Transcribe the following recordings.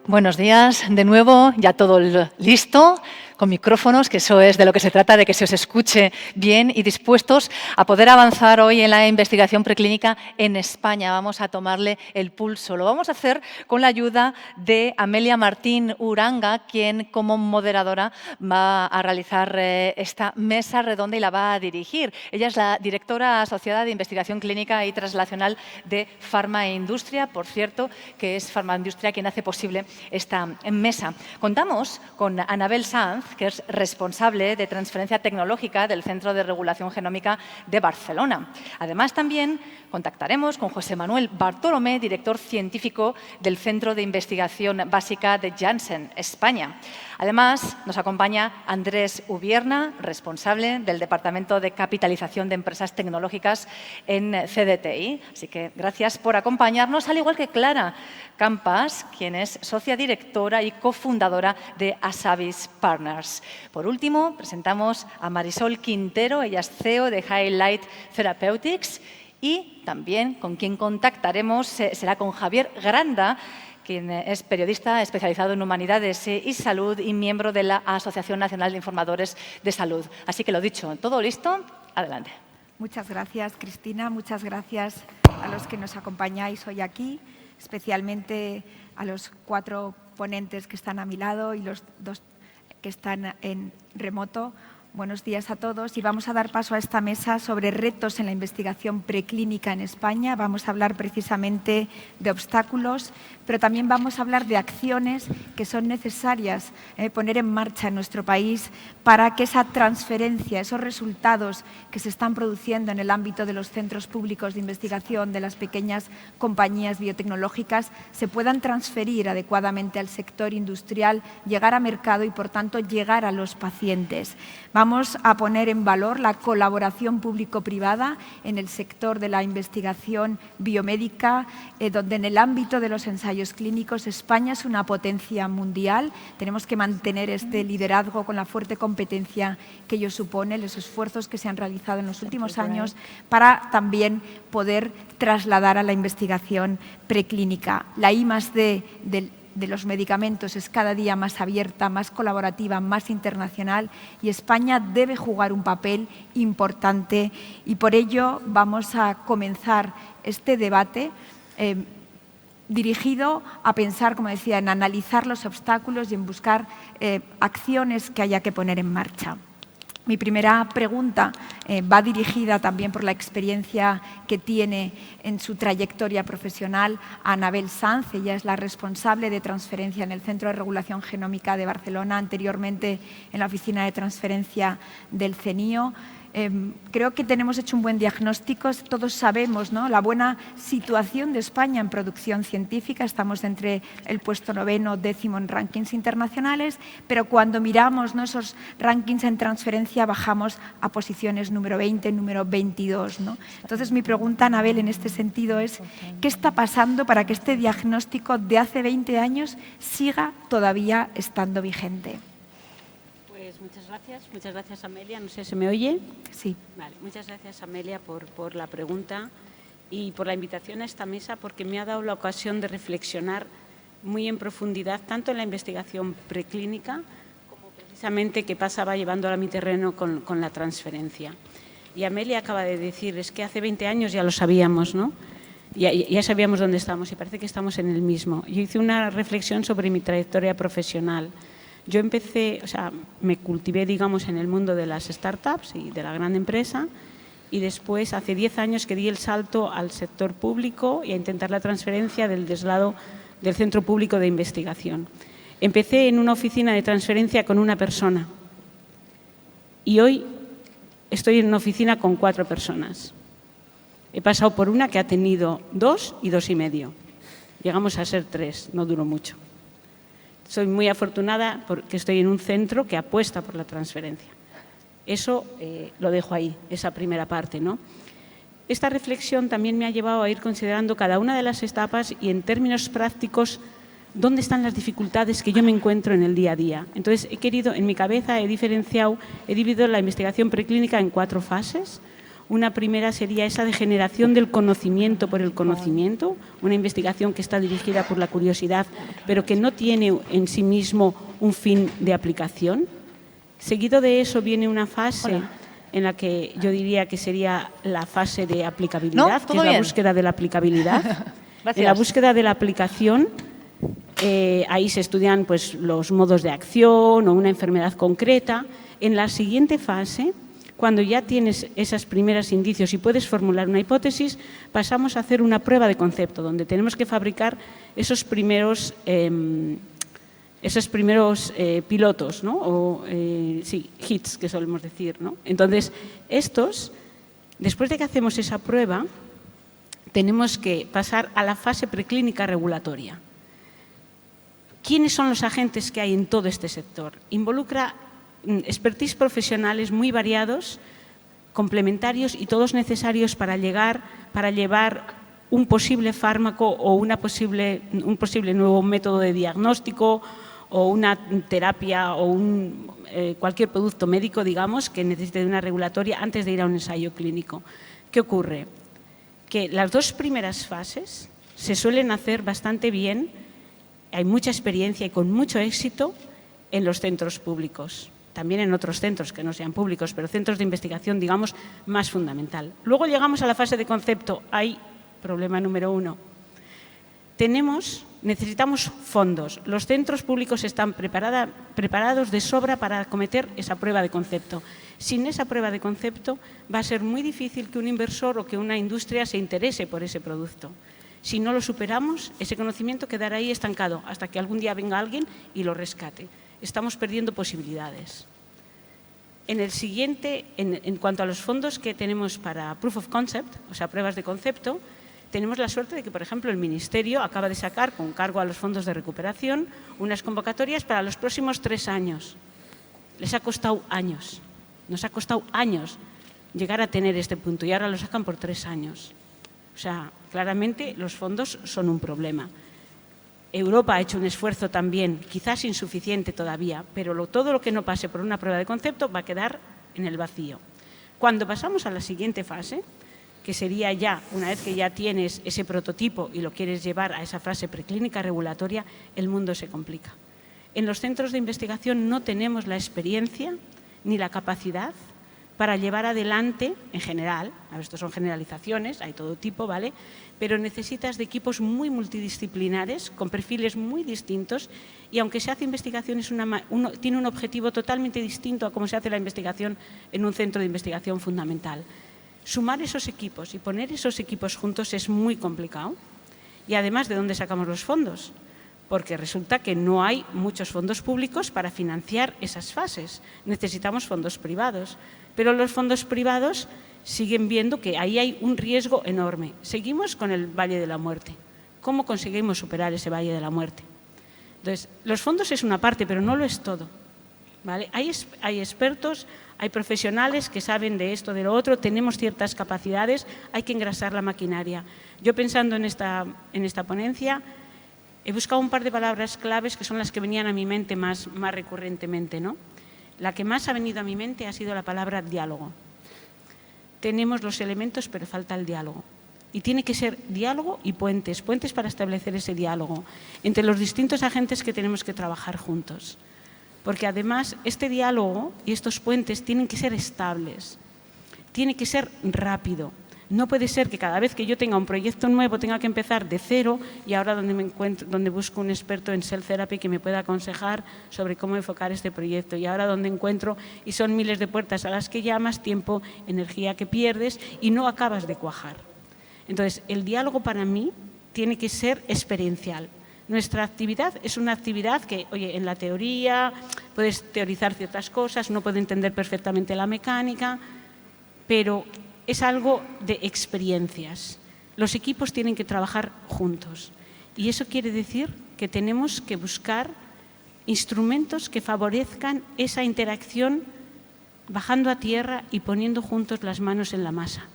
Buenos días de nuevo, ya todo listo, con micrófonos, que eso es de lo que se trata, de que se os escuche bien y dispuestos a poder avanzar hoy en la investigación preclínica en España. Vamos a tomarle el pulso. Lo vamos a hacer con la ayuda de Amelia Martín Uranga, quien como moderadora va a realizar esta mesa redonda y la va a dirigir. Ella es la directora asociada de investigación clínica y translacional de Farmaindustria, por cierto, que es Farmaindustria quien hace posible esta mesa. Contamos con Anabel Sanz, que es responsable de transferencia tecnológica del Centro de Regulación Genómica de Barcelona. Además, también contactaremos con José Manuel Bartolomé, director científico del Centro de Investigación Básica de Janssen, España. Además, nos acompaña Andrés Ubierna, responsable del Departamento de Capitalización de Empresas Tecnológicas en CDTI. Así que gracias por acompañarnos, al igual que Clara Campas, quien es socia directora y cofundadora de Asabis Partners. Por último, presentamos a Marisol Quintero, ella es CEO de Highlight Therapeutics, y también con quien contactaremos será con Javier Granda, quien es periodista especializado en humanidades y salud y miembro de la Asociación Nacional de Informadores de Salud. Así que lo dicho, ¿todo listo? Adelante. Muchas gracias, Cristina. Muchas gracias a los que nos acompañáis hoy aquí, especialmente a los 4 ponentes que están a mi lado y los 2 que están en remoto. Buenos días a todos y vamos a dar paso a esta mesa sobre retos en la investigación preclínica en España. Vamos a hablar precisamente de obstáculos, pero también vamos a hablar de acciones que son necesarias poner en marcha en nuestro país para que esa transferencia, esos resultados que se están produciendo en el ámbito de los centros públicos de investigación, de las pequeñas compañías biotecnológicas, se puedan transferir adecuadamente al sector industrial, llegar a mercado y, por tanto, llegar a los pacientes. Vamos a poner en valor la colaboración público-privada en el sector de la investigación biomédica, donde en el ámbito de los ensayos clínicos España es una potencia mundial. Tenemos que mantener este liderazgo con la fuerte competencia que ello supone, los esfuerzos que se han realizado en los últimos años para también poder trasladar a la investigación preclínica. La I+D de los medicamentos es cada día más abierta, más colaborativa, más internacional y España debe jugar un papel importante y por ello vamos a comenzar este debate dirigido a pensar, como decía, en analizar los obstáculos y en buscar acciones que haya que poner en marcha. Mi primera pregunta va dirigida también por la experiencia que tiene en su trayectoria profesional a Anabel Sanz. Ella es la responsable de transferencia en el Centro de Regulación Genómica de Barcelona, anteriormente en la Oficina de Transferencia del CENIO. Creo que tenemos hecho un buen diagnóstico. Todos sabemos, ¿no?, la buena situación de España en producción científica. Estamos entre el puesto 9º, 10º en rankings internacionales, pero cuando miramos, ¿no?, esos rankings en transferencia bajamos a posiciones número 20, número 22. ¿No? Entonces, mi pregunta, Anabel, en este sentido es ¿qué está pasando para que este diagnóstico de hace 20 años siga todavía estando vigente? Muchas gracias Amelia. No sé, ¿se me oye? Sí. Vale, muchas gracias Amelia por la pregunta y por la invitación a esta mesa, porque me ha dado la ocasión de reflexionar muy en profundidad, tanto en la investigación preclínica como precisamente qué pasaba llevándola a mi terreno con la transferencia. Y Amelia acaba de decir, es que hace 20 años ya lo sabíamos, ¿no? Ya sabíamos dónde estamos y parece que estamos en el mismo. Yo hice una reflexión sobre mi trayectoria profesional. Yo empecé, me cultivé, digamos, en el mundo de las startups y de la gran empresa y después, hace 10 años que di el salto al sector público y a intentar la transferencia del deslado del Centro Público de Investigación. Empecé en una oficina de transferencia con una persona y hoy estoy en una oficina con 4 personas. He pasado por una que ha tenido 2 y 2 y medio. Llegamos a ser 3, no duró mucho. Soy muy afortunada porque estoy en un centro que apuesta por la transferencia. Eso lo dejo ahí, esa primera parte, ¿no? Esta reflexión también me ha llevado a ir considerando cada una de las etapas y en términos prácticos dónde están las dificultades que yo me encuentro en el día a día. Entonces, en mi cabeza he dividido la investigación preclínica en 4 fases. Una primera sería esa de generación del conocimiento por el conocimiento, una investigación que está dirigida por la curiosidad, pero que no tiene en sí mismo un fin de aplicación. Seguido de eso viene una fase en la que yo diría que sería la fase de aplicabilidad, que es la búsqueda de la aplicabilidad. En la búsqueda de la aplicación, ahí se estudian pues, los modos de acción o una enfermedad concreta. En la siguiente fase, cuando ya tienes esos primeros indicios y puedes formular una hipótesis, pasamos a hacer una prueba de concepto, donde tenemos que fabricar esos primeros pilotos, ¿no? O hits, que solemos decir, ¿no? Entonces, después de que hacemos esa prueba, tenemos que pasar a la fase preclínica regulatoria. ¿Quiénes son los agentes que hay en todo este sector? Involucra expertise profesionales muy variados, complementarios y todos necesarios para llevar un posible fármaco o un posible nuevo método de diagnóstico o una terapia o cualquier producto médico, digamos, que necesite de una regulatoria antes de ir a un ensayo clínico. ¿Qué ocurre? Que las dos primeras fases se suelen hacer bastante bien, hay mucha experiencia y con mucho éxito en los centros públicos. También en otros centros que no sean públicos, pero centros de investigación, digamos, más fundamental. Luego llegamos a la fase de concepto. Hay problema número 1. Necesitamos fondos. Los centros públicos están preparados de sobra para acometer esa prueba de concepto. Sin esa prueba de concepto va a ser muy difícil que un inversor o que una industria se interese por ese producto. Si no lo superamos, ese conocimiento quedará ahí estancado hasta que algún día venga alguien y lo rescate. Estamos perdiendo posibilidades. En cuanto a los fondos que tenemos para Proof of Concept, o sea, pruebas de concepto, tenemos la suerte de que, por ejemplo, el Ministerio acaba de sacar, con cargo a los fondos de recuperación, unas convocatorias para los próximos 3 años. Les ha costado años, nos ha costado años llegar a tener este punto y ahora lo sacan por 3 años. O sea, claramente los fondos son un problema. Europa ha hecho un esfuerzo también, quizás insuficiente todavía, pero todo lo que no pase por una prueba de concepto va a quedar en el vacío. Cuando pasamos a la siguiente fase, que sería ya, una vez que ya tienes ese prototipo y lo quieres llevar a esa fase preclínica regulatoria, el mundo se complica. En los centros de investigación no tenemos la experiencia ni la capacidad para llevar adelante, en general, esto son generalizaciones, hay todo tipo, ¿vale? Pero necesitas de equipos muy multidisciplinares, con perfiles muy distintos, y aunque se hace investigación, tiene un objetivo totalmente distinto a cómo se hace la investigación en un centro de investigación fundamental. Sumar esos equipos y poner esos equipos juntos es muy complicado. Y además, ¿de dónde sacamos los fondos? Porque resulta que no hay muchos fondos públicos para financiar esas fases. Necesitamos fondos privados. Pero los fondos privados siguen viendo que ahí hay un riesgo enorme. Seguimos con el Valle de la Muerte. ¿Cómo conseguimos superar ese Valle de la Muerte? Entonces, los fondos es una parte, pero no lo es todo, ¿vale? Hay expertos, hay profesionales que saben de esto, de lo otro, tenemos ciertas capacidades, hay que engrasar la maquinaria. Yo pensando en esta ponencia, he buscado un par de palabras claves que son las que venían a mi mente más recurrentemente, ¿no? La que más ha venido a mi mente ha sido la palabra diálogo. Tenemos los elementos, pero falta el diálogo. Y tiene que ser diálogo y puentes para establecer ese diálogo entre los distintos agentes que tenemos que trabajar juntos. Porque además este diálogo y estos puentes tienen que ser estables, tiene que ser rápido. No puede ser que cada vez que yo tenga un proyecto nuevo tenga que empezar de cero y ahora donde busco un experto en Cell Therapy que me pueda aconsejar sobre cómo enfocar este proyecto y ahora donde encuentro, y son miles de puertas a las que llamas, tiempo, energía que pierdes y no acabas de cuajar. Entonces, el diálogo para mí tiene que ser experiencial. Nuestra actividad es una actividad que, oye, en la teoría puedes teorizar ciertas cosas, no puedo entender perfectamente la mecánica, pero es algo de experiencias. Los equipos tienen que trabajar juntos y eso quiere decir que tenemos que buscar instrumentos que favorezcan esa interacción bajando a tierra y poniendo juntos las manos en la masa.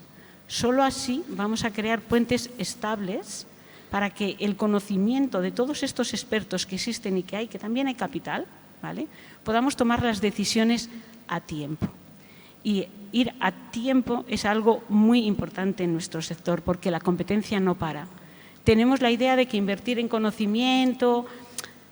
Solo así vamos a crear puentes estables para que el conocimiento de todos estos expertos que existen y que hay, que también hay capital, ¿vale?, podamos tomar las decisiones a tiempo. Y ir a tiempo es algo muy importante en nuestro sector porque la competencia no para. Tenemos la idea de que invertir en conocimiento,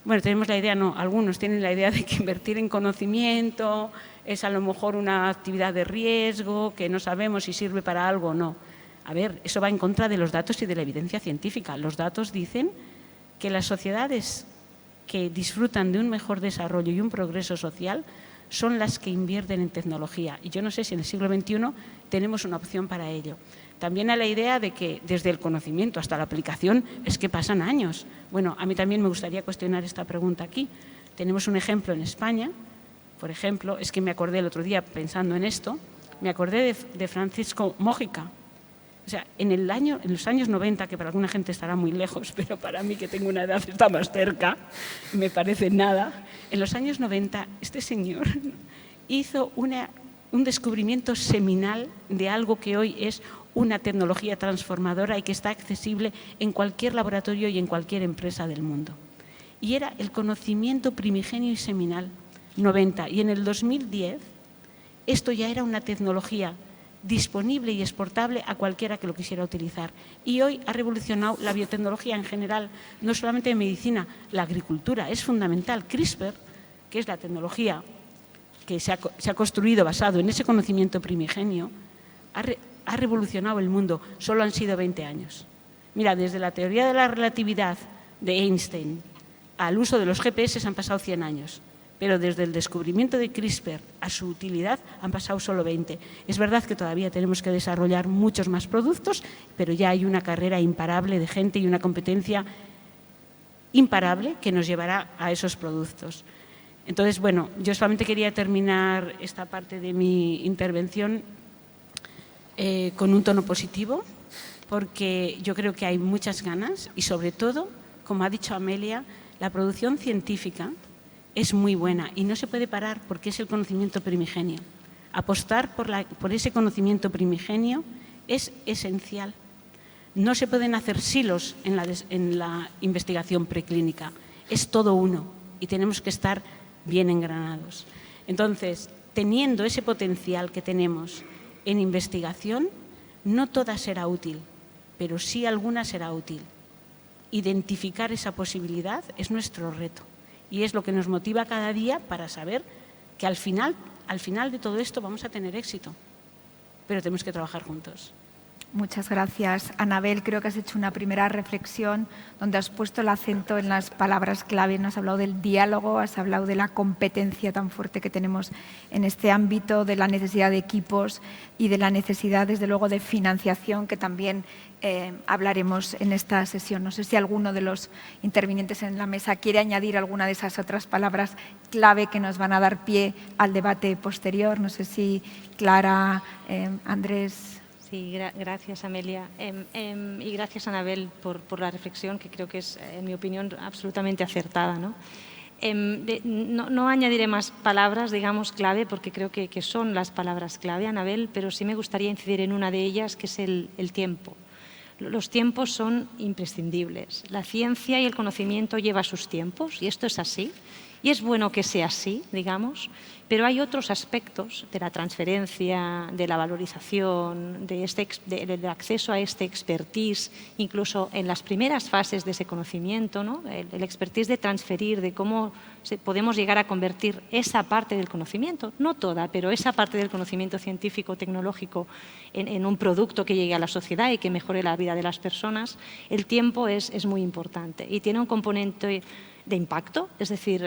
bueno, tenemos la idea, no, algunos tienen la idea de que invertir en conocimiento es a lo mejor una actividad de riesgo, que no sabemos si sirve para algo o no. A ver, eso va en contra de los datos y de la evidencia científica. Los datos dicen que las sociedades que disfrutan de un mejor desarrollo y un progreso social son las que invierten en tecnología. Y yo no sé si en el siglo XXI tenemos una opción para ello. También a la idea de que desde el conocimiento hasta la aplicación es que pasan años. Bueno, a mí también me gustaría cuestionar esta pregunta aquí. Tenemos un ejemplo en España, por ejemplo, es que me acordé el otro día pensando en esto, me acordé de Francisco Mójica. O sea, en los años 90, que para alguna gente estará muy lejos, pero para mí que tengo una edad está más cerca, me parece nada. En los años 90 este señor hizo un descubrimiento seminal de algo que hoy es una tecnología transformadora y que está accesible en cualquier laboratorio y en cualquier empresa del mundo. Y era el conocimiento primigenio y seminal, 90. Y en el 2010 esto ya era una tecnología disponible y exportable a cualquiera que lo quisiera utilizar. Y hoy ha revolucionado la biotecnología en general, no solamente en medicina, la agricultura es fundamental. CRISPR, que es la tecnología que se ha construido basado en ese conocimiento primigenio, ha revolucionado el mundo. Solo han sido 20 años. Mira, desde la teoría de la relatividad de Einstein al uso de los GPS han pasado 100 años. Pero desde el descubrimiento de CRISPR a su utilidad han pasado solo 20. Es verdad que todavía tenemos que desarrollar muchos más productos, pero ya hay una carrera imparable de gente y una competencia imparable que nos llevará a esos productos. Entonces, bueno, yo solamente quería terminar esta parte de mi intervención con un tono positivo, porque yo creo que hay muchas ganas y, sobre todo, como ha dicho Amelia, la producción científica es muy buena y no se puede parar porque es el conocimiento primigenio. Apostar por ese conocimiento primigenio es esencial. No se pueden hacer silos en la investigación preclínica, es todo uno y tenemos que estar bien engranados. Entonces, teniendo ese potencial que tenemos en investigación, no toda será útil, pero sí alguna será útil. Identificar esa posibilidad es nuestro reto. Y es lo que nos motiva cada día para saber que al final de todo esto vamos a tener éxito. Pero tenemos que trabajar juntos. Muchas gracias, Anabel. Creo que has hecho una primera reflexión donde has puesto el acento en las palabras clave. Nos has hablado del diálogo, has hablado de la competencia tan fuerte que tenemos en este ámbito, de la necesidad de equipos y de la necesidad, desde luego, de financiación, que también hablaremos en esta sesión. No sé si alguno de los intervinientes en la mesa quiere añadir alguna de esas otras palabras clave que nos van a dar pie al debate posterior. No sé si Clara, Andrés. Sí, gracias, Amelia. Y gracias, Anabel, por la reflexión, que creo que es, en mi opinión, absolutamente acertada, ¿no? No añadiré más palabras, digamos, clave, porque creo que son las palabras clave, Anabel, pero sí me gustaría incidir en una de ellas, que es el tiempo. Los tiempos son imprescindibles. La ciencia y el conocimiento llevan sus tiempos, y esto es así. Y es bueno que sea así, digamos, pero hay otros aspectos de la transferencia, de la valorización, del acceso a este expertise, incluso en las primeras fases de ese conocimiento, ¿no? El expertise de transferir, de cómo podemos llegar a convertir esa parte del conocimiento, no toda, pero esa parte del conocimiento científico, tecnológico, en un producto que llegue a la sociedad y que mejore la vida de las personas. El tiempo es muy importante y tiene un componente de impacto, es decir,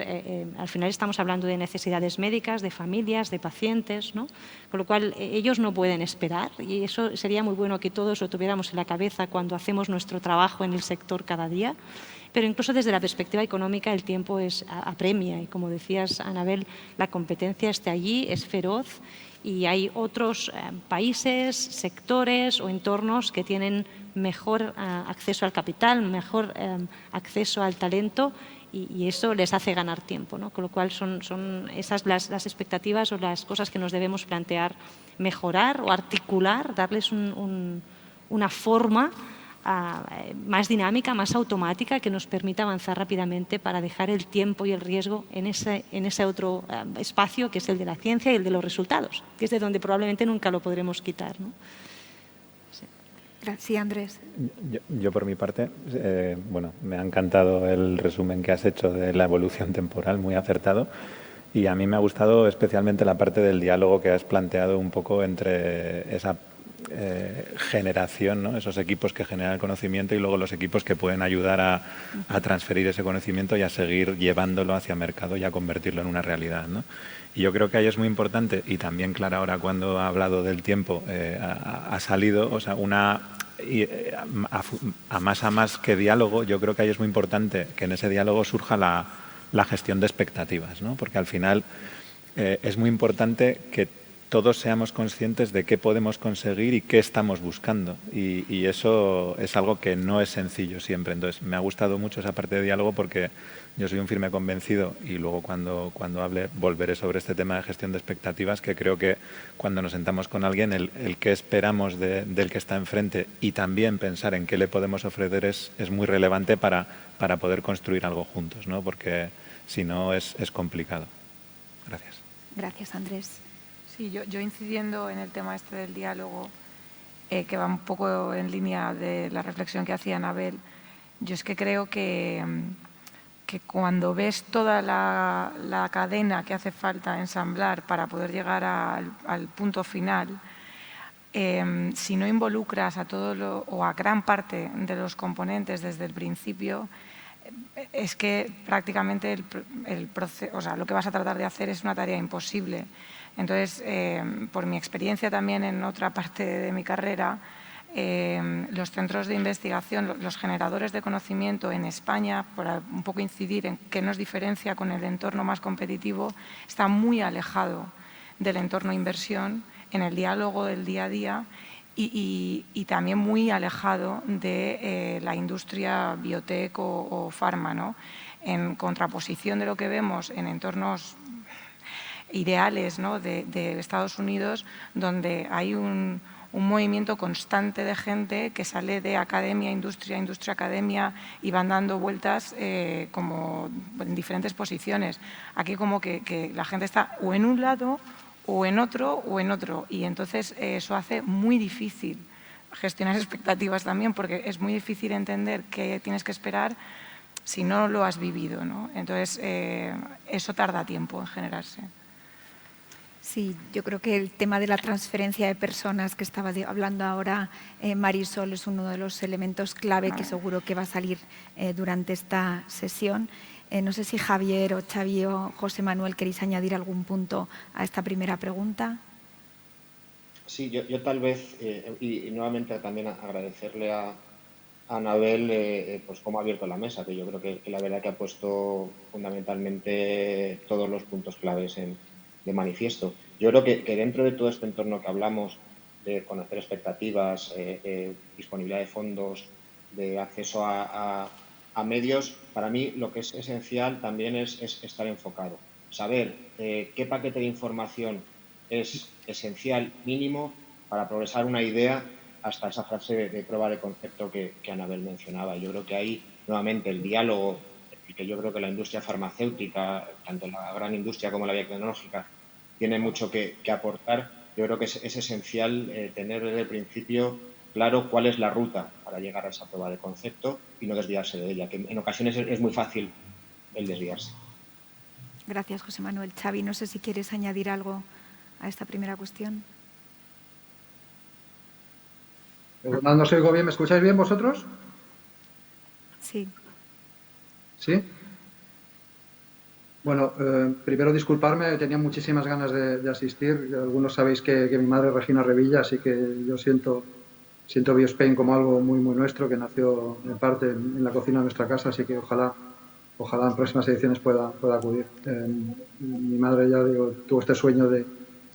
al final estamos hablando de necesidades médicas, de familias, de pacientes, ¿no? Con lo cual ellos no pueden esperar y eso sería muy bueno que todos lo tuviéramos en la cabeza cuando hacemos nuestro trabajo en el sector cada día, pero incluso desde la perspectiva económica el tiempo apremia y, como decías, Anabel, la competencia está allí, es feroz y hay otros países, sectores o entornos que tienen mejor acceso al capital, mejor acceso al talento y eso les hace ganar tiempo, ¿no? Con lo cual son esas las expectativas o las cosas que nos debemos plantear, mejorar o articular, darles una forma más dinámica, más automática, que nos permita avanzar rápidamente para dejar el tiempo y el riesgo en ese otro espacio que es el de la ciencia y el de los resultados, que es de donde probablemente nunca lo podremos quitar, ¿no? Gracias, Andrés. Yo por mi parte, bueno, me ha encantado el resumen que has hecho de la evolución temporal, muy acertado. Y a mí me ha gustado especialmente la parte del diálogo que has planteado un poco entre esa generación, ¿no? Esos equipos que generan el conocimiento y luego los equipos que pueden ayudar a transferir ese conocimiento y a seguir llevándolo hacia mercado y a convertirlo en una realidad, ¿no? Y yo creo que ahí es muy importante, y también Clara ahora cuando ha hablado del tiempo ha salido, o sea, a más que diálogo, yo creo que ahí es muy importante que en ese diálogo surja la gestión de expectativas, ¿no? Porque al final es muy importante que todos seamos conscientes de qué podemos conseguir y qué estamos buscando. Y eso es algo que no es sencillo siempre. Entonces, me ha gustado mucho esa parte de diálogo porque yo soy un firme convencido, y luego cuando hable volveré sobre este tema de gestión de expectativas, que creo que cuando nos sentamos con alguien, el qué esperamos del que está enfrente y también pensar en qué le podemos ofrecer es muy relevante para poder construir algo juntos, ¿no? Porque si no es complicado. Gracias. Gracias, Andrés. Sí, yo incidiendo en el tema este del diálogo, que va un poco en línea de la reflexión que hacía Anabel, yo es que creo que cuando ves toda la cadena que hace falta ensamblar para poder llegar al punto final, si no involucras a o a gran parte de los componentes desde el principio, es que prácticamente el proceso, o sea, lo que vas a tratar de hacer es una tarea imposible. Entonces, por mi experiencia también en otra parte de mi carrera, los centros de investigación, los generadores de conocimiento en España, por un poco incidir en qué nos diferencia con el entorno más competitivo, está muy alejado del entorno inversión en el diálogo del día a día y también muy alejado de la industria biotech o farma, ¿no? En contraposición de lo que vemos en entornos ideales, ¿no? de Estados Unidos, donde hay un movimiento constante de gente que sale de academia, industria, academia, y van dando vueltas como en diferentes posiciones. Aquí como que la gente está o en un lado o en otro, y entonces eso hace muy difícil gestionar expectativas también, porque es muy difícil entender qué tienes que esperar si no lo has vivido, ¿no? Entonces eso tarda tiempo en generarse. Sí, yo creo que el tema de la transferencia de personas que estaba hablando ahora Marisol es uno de los elementos clave que seguro que va a salir durante esta sesión. No sé si Javier o Xavi o José Manuel queréis añadir algún punto a esta primera pregunta. Sí, yo tal vez, y nuevamente también agradecerle a Anabel pues cómo ha abierto la mesa, que yo creo que la verdad que ha puesto fundamentalmente todos los puntos claves de manifiesto. Yo creo que dentro de todo este entorno que hablamos, de conocer expectativas, disponibilidad de fondos, de acceso a medios, para mí lo que es esencial también es estar enfocado. Saber qué paquete de información es esencial, mínimo, para progresar una idea hasta esa frase de prueba de concepto que Anabel mencionaba. Yo creo que ahí, nuevamente, el diálogo, que yo creo que la industria farmacéutica, tanto la gran industria como la biotecnológica, tiene mucho que aportar. Yo creo que es esencial tener desde el principio claro cuál es la ruta para llegar a esa prueba de concepto y no desviarse de ella, que en ocasiones es muy fácil el desviarse. Gracias, José Manuel. Xavi, no sé si quieres añadir algo a esta primera cuestión. No os oigo bien, ¿me escucháis bien vosotros? Sí. ¿Sí? Bueno, primero disculparme, tenía muchísimas ganas de asistir. Algunos sabéis que mi madre es Regina Revilla, así que yo siento BioSpain como algo muy, muy nuestro, que nació en parte en la cocina de nuestra casa, así que ojalá en próximas ediciones pueda acudir. Mi madre, ya digo, tuvo este sueño de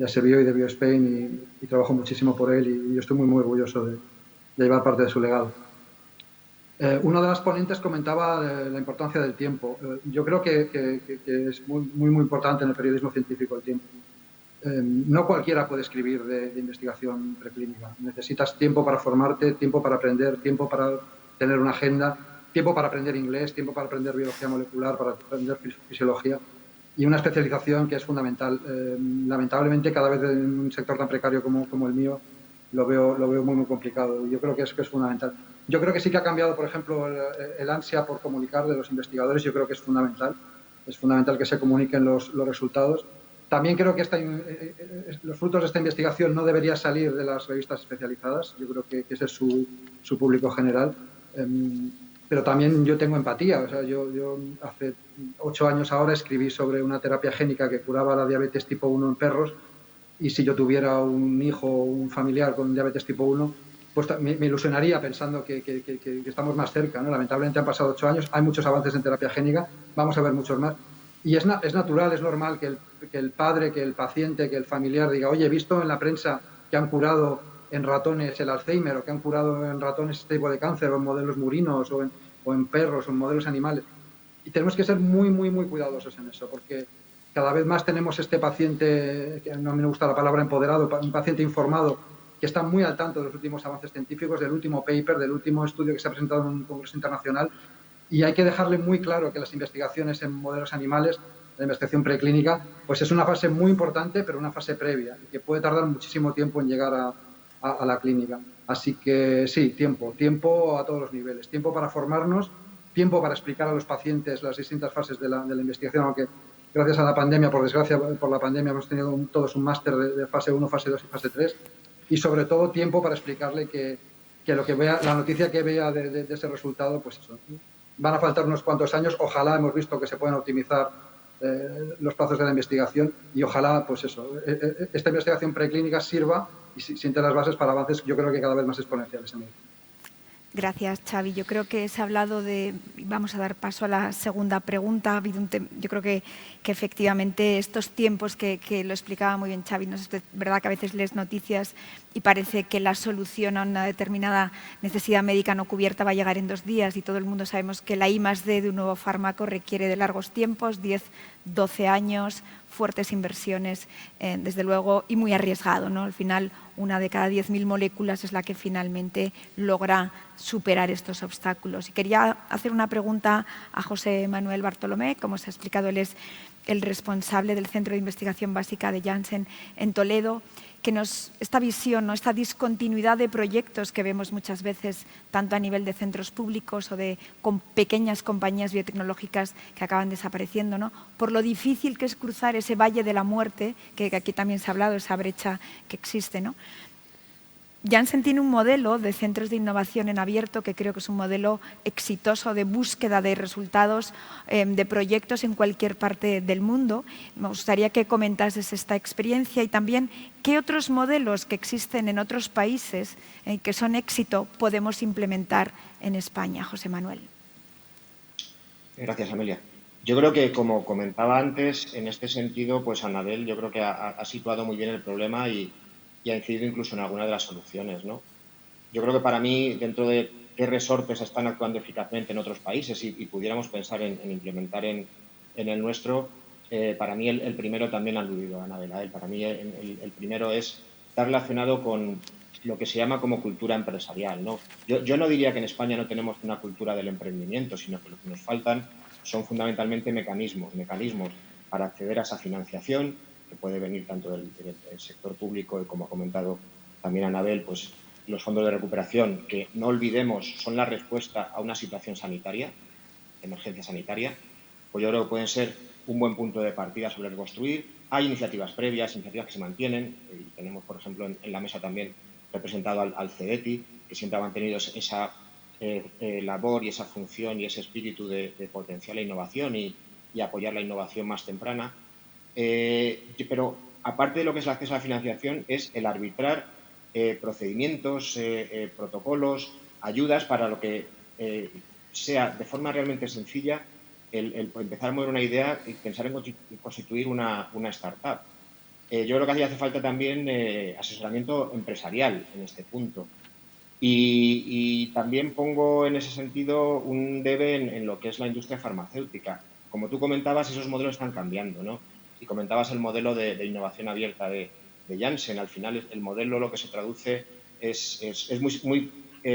Asebio y de BioSpain y trabajo muchísimo por él y yo estoy muy, muy orgulloso de llevar parte de su legado. Una de las ponentes comentaba la importancia del tiempo. Yo creo que es muy, muy, muy importante en el periodismo científico el tiempo. No cualquiera puede escribir de investigación preclínica. Necesitas tiempo para formarte, tiempo para aprender, tiempo para tener una agenda, tiempo para aprender inglés, tiempo para aprender biología molecular, para aprender fisiología y una especialización que es fundamental. Lamentablemente, cada vez en un sector tan precario como el mío, lo veo muy complicado. Yo creo que es fundamental. Yo creo que sí que ha cambiado, por ejemplo, el ansia por comunicar de los investigadores. Yo creo que es fundamental. Es fundamental que se comuniquen los resultados. También creo que los frutos de esta investigación no deberían salir de las revistas especializadas. Yo creo que ese es su público general. Pero también yo tengo empatía. O sea, yo hace 8 años ahora escribí sobre una terapia génica que curaba la diabetes tipo 1 en perros, y si yo tuviera un hijo o un familiar con diabetes tipo 1, pues me ilusionaría pensando que estamos más cerca, ¿no? Lamentablemente han pasado 8 años, hay muchos avances en terapia génica, vamos a ver muchos más. Y es natural, es normal que el padre, que el paciente, que el familiar diga, oye, he visto en la prensa que han curado en ratones el Alzheimer, o que han curado en ratones este tipo de cáncer, o en modelos murinos, o en perros, o en modelos animales. Y tenemos que ser muy cuidadosos en eso, porque cada vez más tenemos este paciente, que no me gusta la palabra empoderado, un paciente informado, que está muy al tanto de los últimos avances científicos, del último paper, del último estudio que se ha presentado en un congreso internacional, y hay que dejarle muy claro que las investigaciones en modelos animales, la investigación preclínica, pues es una fase muy importante, pero una fase previa, y que puede tardar muchísimo tiempo en llegar a la clínica. Así que sí, tiempo a todos los niveles, tiempo para formarnos, tiempo para explicar a los pacientes las distintas fases de la investigación, aunque gracias a la pandemia, por desgracia, por la pandemia hemos tenido todos un máster de fase 1, fase 2 y fase 3, y sobre todo tiempo para explicarle que lo que vea, la noticia que vea de ese resultado, pues eso, van a faltar unos cuantos años. Ojalá, hemos visto que se pueden optimizar los plazos de la investigación, y ojalá, pues eso, esta investigación preclínica sirva y siente las bases para avances, yo creo que cada vez más exponenciales en medicina. Gracias, Xavi. Yo creo que se ha hablado de, vamos a dar paso a la segunda pregunta. Yo creo que efectivamente estos tiempos que lo explicaba muy bien Xavi, no es verdad que a veces lees noticias y parece que la solución a una determinada necesidad médica no cubierta va a llegar en 2 días, y todo el mundo sabemos que la I+D de un nuevo fármaco requiere de largos tiempos, 10, 12 años, fuertes inversiones, desde luego, y muy arriesgado, ¿no? Al final, una de cada 10.000 moléculas es la que finalmente logra superar estos obstáculos. Y quería hacer una pregunta a José Manuel Bartolomé. Como se ha explicado, él es el responsable del Centro de Investigación Básica de Janssen en Toledo, que esta visión, ¿no?, esta discontinuidad de proyectos que vemos muchas veces tanto a nivel de centros públicos o con pequeñas compañías biotecnológicas que acaban desapareciendo, ¿no?, por lo difícil que es cruzar ese valle de la muerte, que aquí también se ha hablado, esa brecha que existe, ¿no? Janssen tiene un modelo de centros de innovación en abierto que creo que es un modelo exitoso de búsqueda de resultados de proyectos en cualquier parte del mundo. Me gustaría que comentases esta experiencia y también qué otros modelos que existen en otros países que son éxito podemos implementar en España. José Manuel. Gracias, Amelia. Yo creo que, como comentaba antes, en este sentido, pues Anabel yo creo que ha situado muy bien el problema y ha incidido incluso en alguna de las soluciones, ¿no? Yo creo que para mí, dentro de qué resortes están actuando eficazmente en otros países y pudiéramos pensar en implementar en el nuestro, para mí el primero también ha aludido a Anabel. Para mí el primero está relacionado con lo que se llama como cultura empresarial, ¿no? Yo no diría que en España no tenemos una cultura del emprendimiento, sino que lo que nos faltan son fundamentalmente mecanismos para acceder a esa financiación, que puede venir tanto del sector público y, como ha comentado también Anabel, pues los fondos de recuperación, que no olvidemos son la respuesta a una situación sanitaria, emergencia sanitaria, pues yo creo que pueden ser un buen punto de partida sobre reconstruir. Hay iniciativas previas, iniciativas que se mantienen, y tenemos, por ejemplo, en la mesa también representado al CEDETI, que siempre ha mantenido esa labor y esa función y ese espíritu de potenciar la innovación y apoyar la innovación más temprana. Pero aparte de lo que es el acceso a la financiación, es el arbitrar procedimientos, protocolos, ayudas para lo que sea de forma realmente sencilla el empezar a mover una idea y pensar en constituir una startup. Yo creo que hace falta también asesoramiento empresarial en este punto. Y también pongo en ese sentido un debe en lo que es la industria farmacéutica. Como tú comentabas, esos modelos están cambiando, ¿no? Y comentabas el modelo de innovación abierta de Janssen. Al final, el modelo lo que se traduce es muy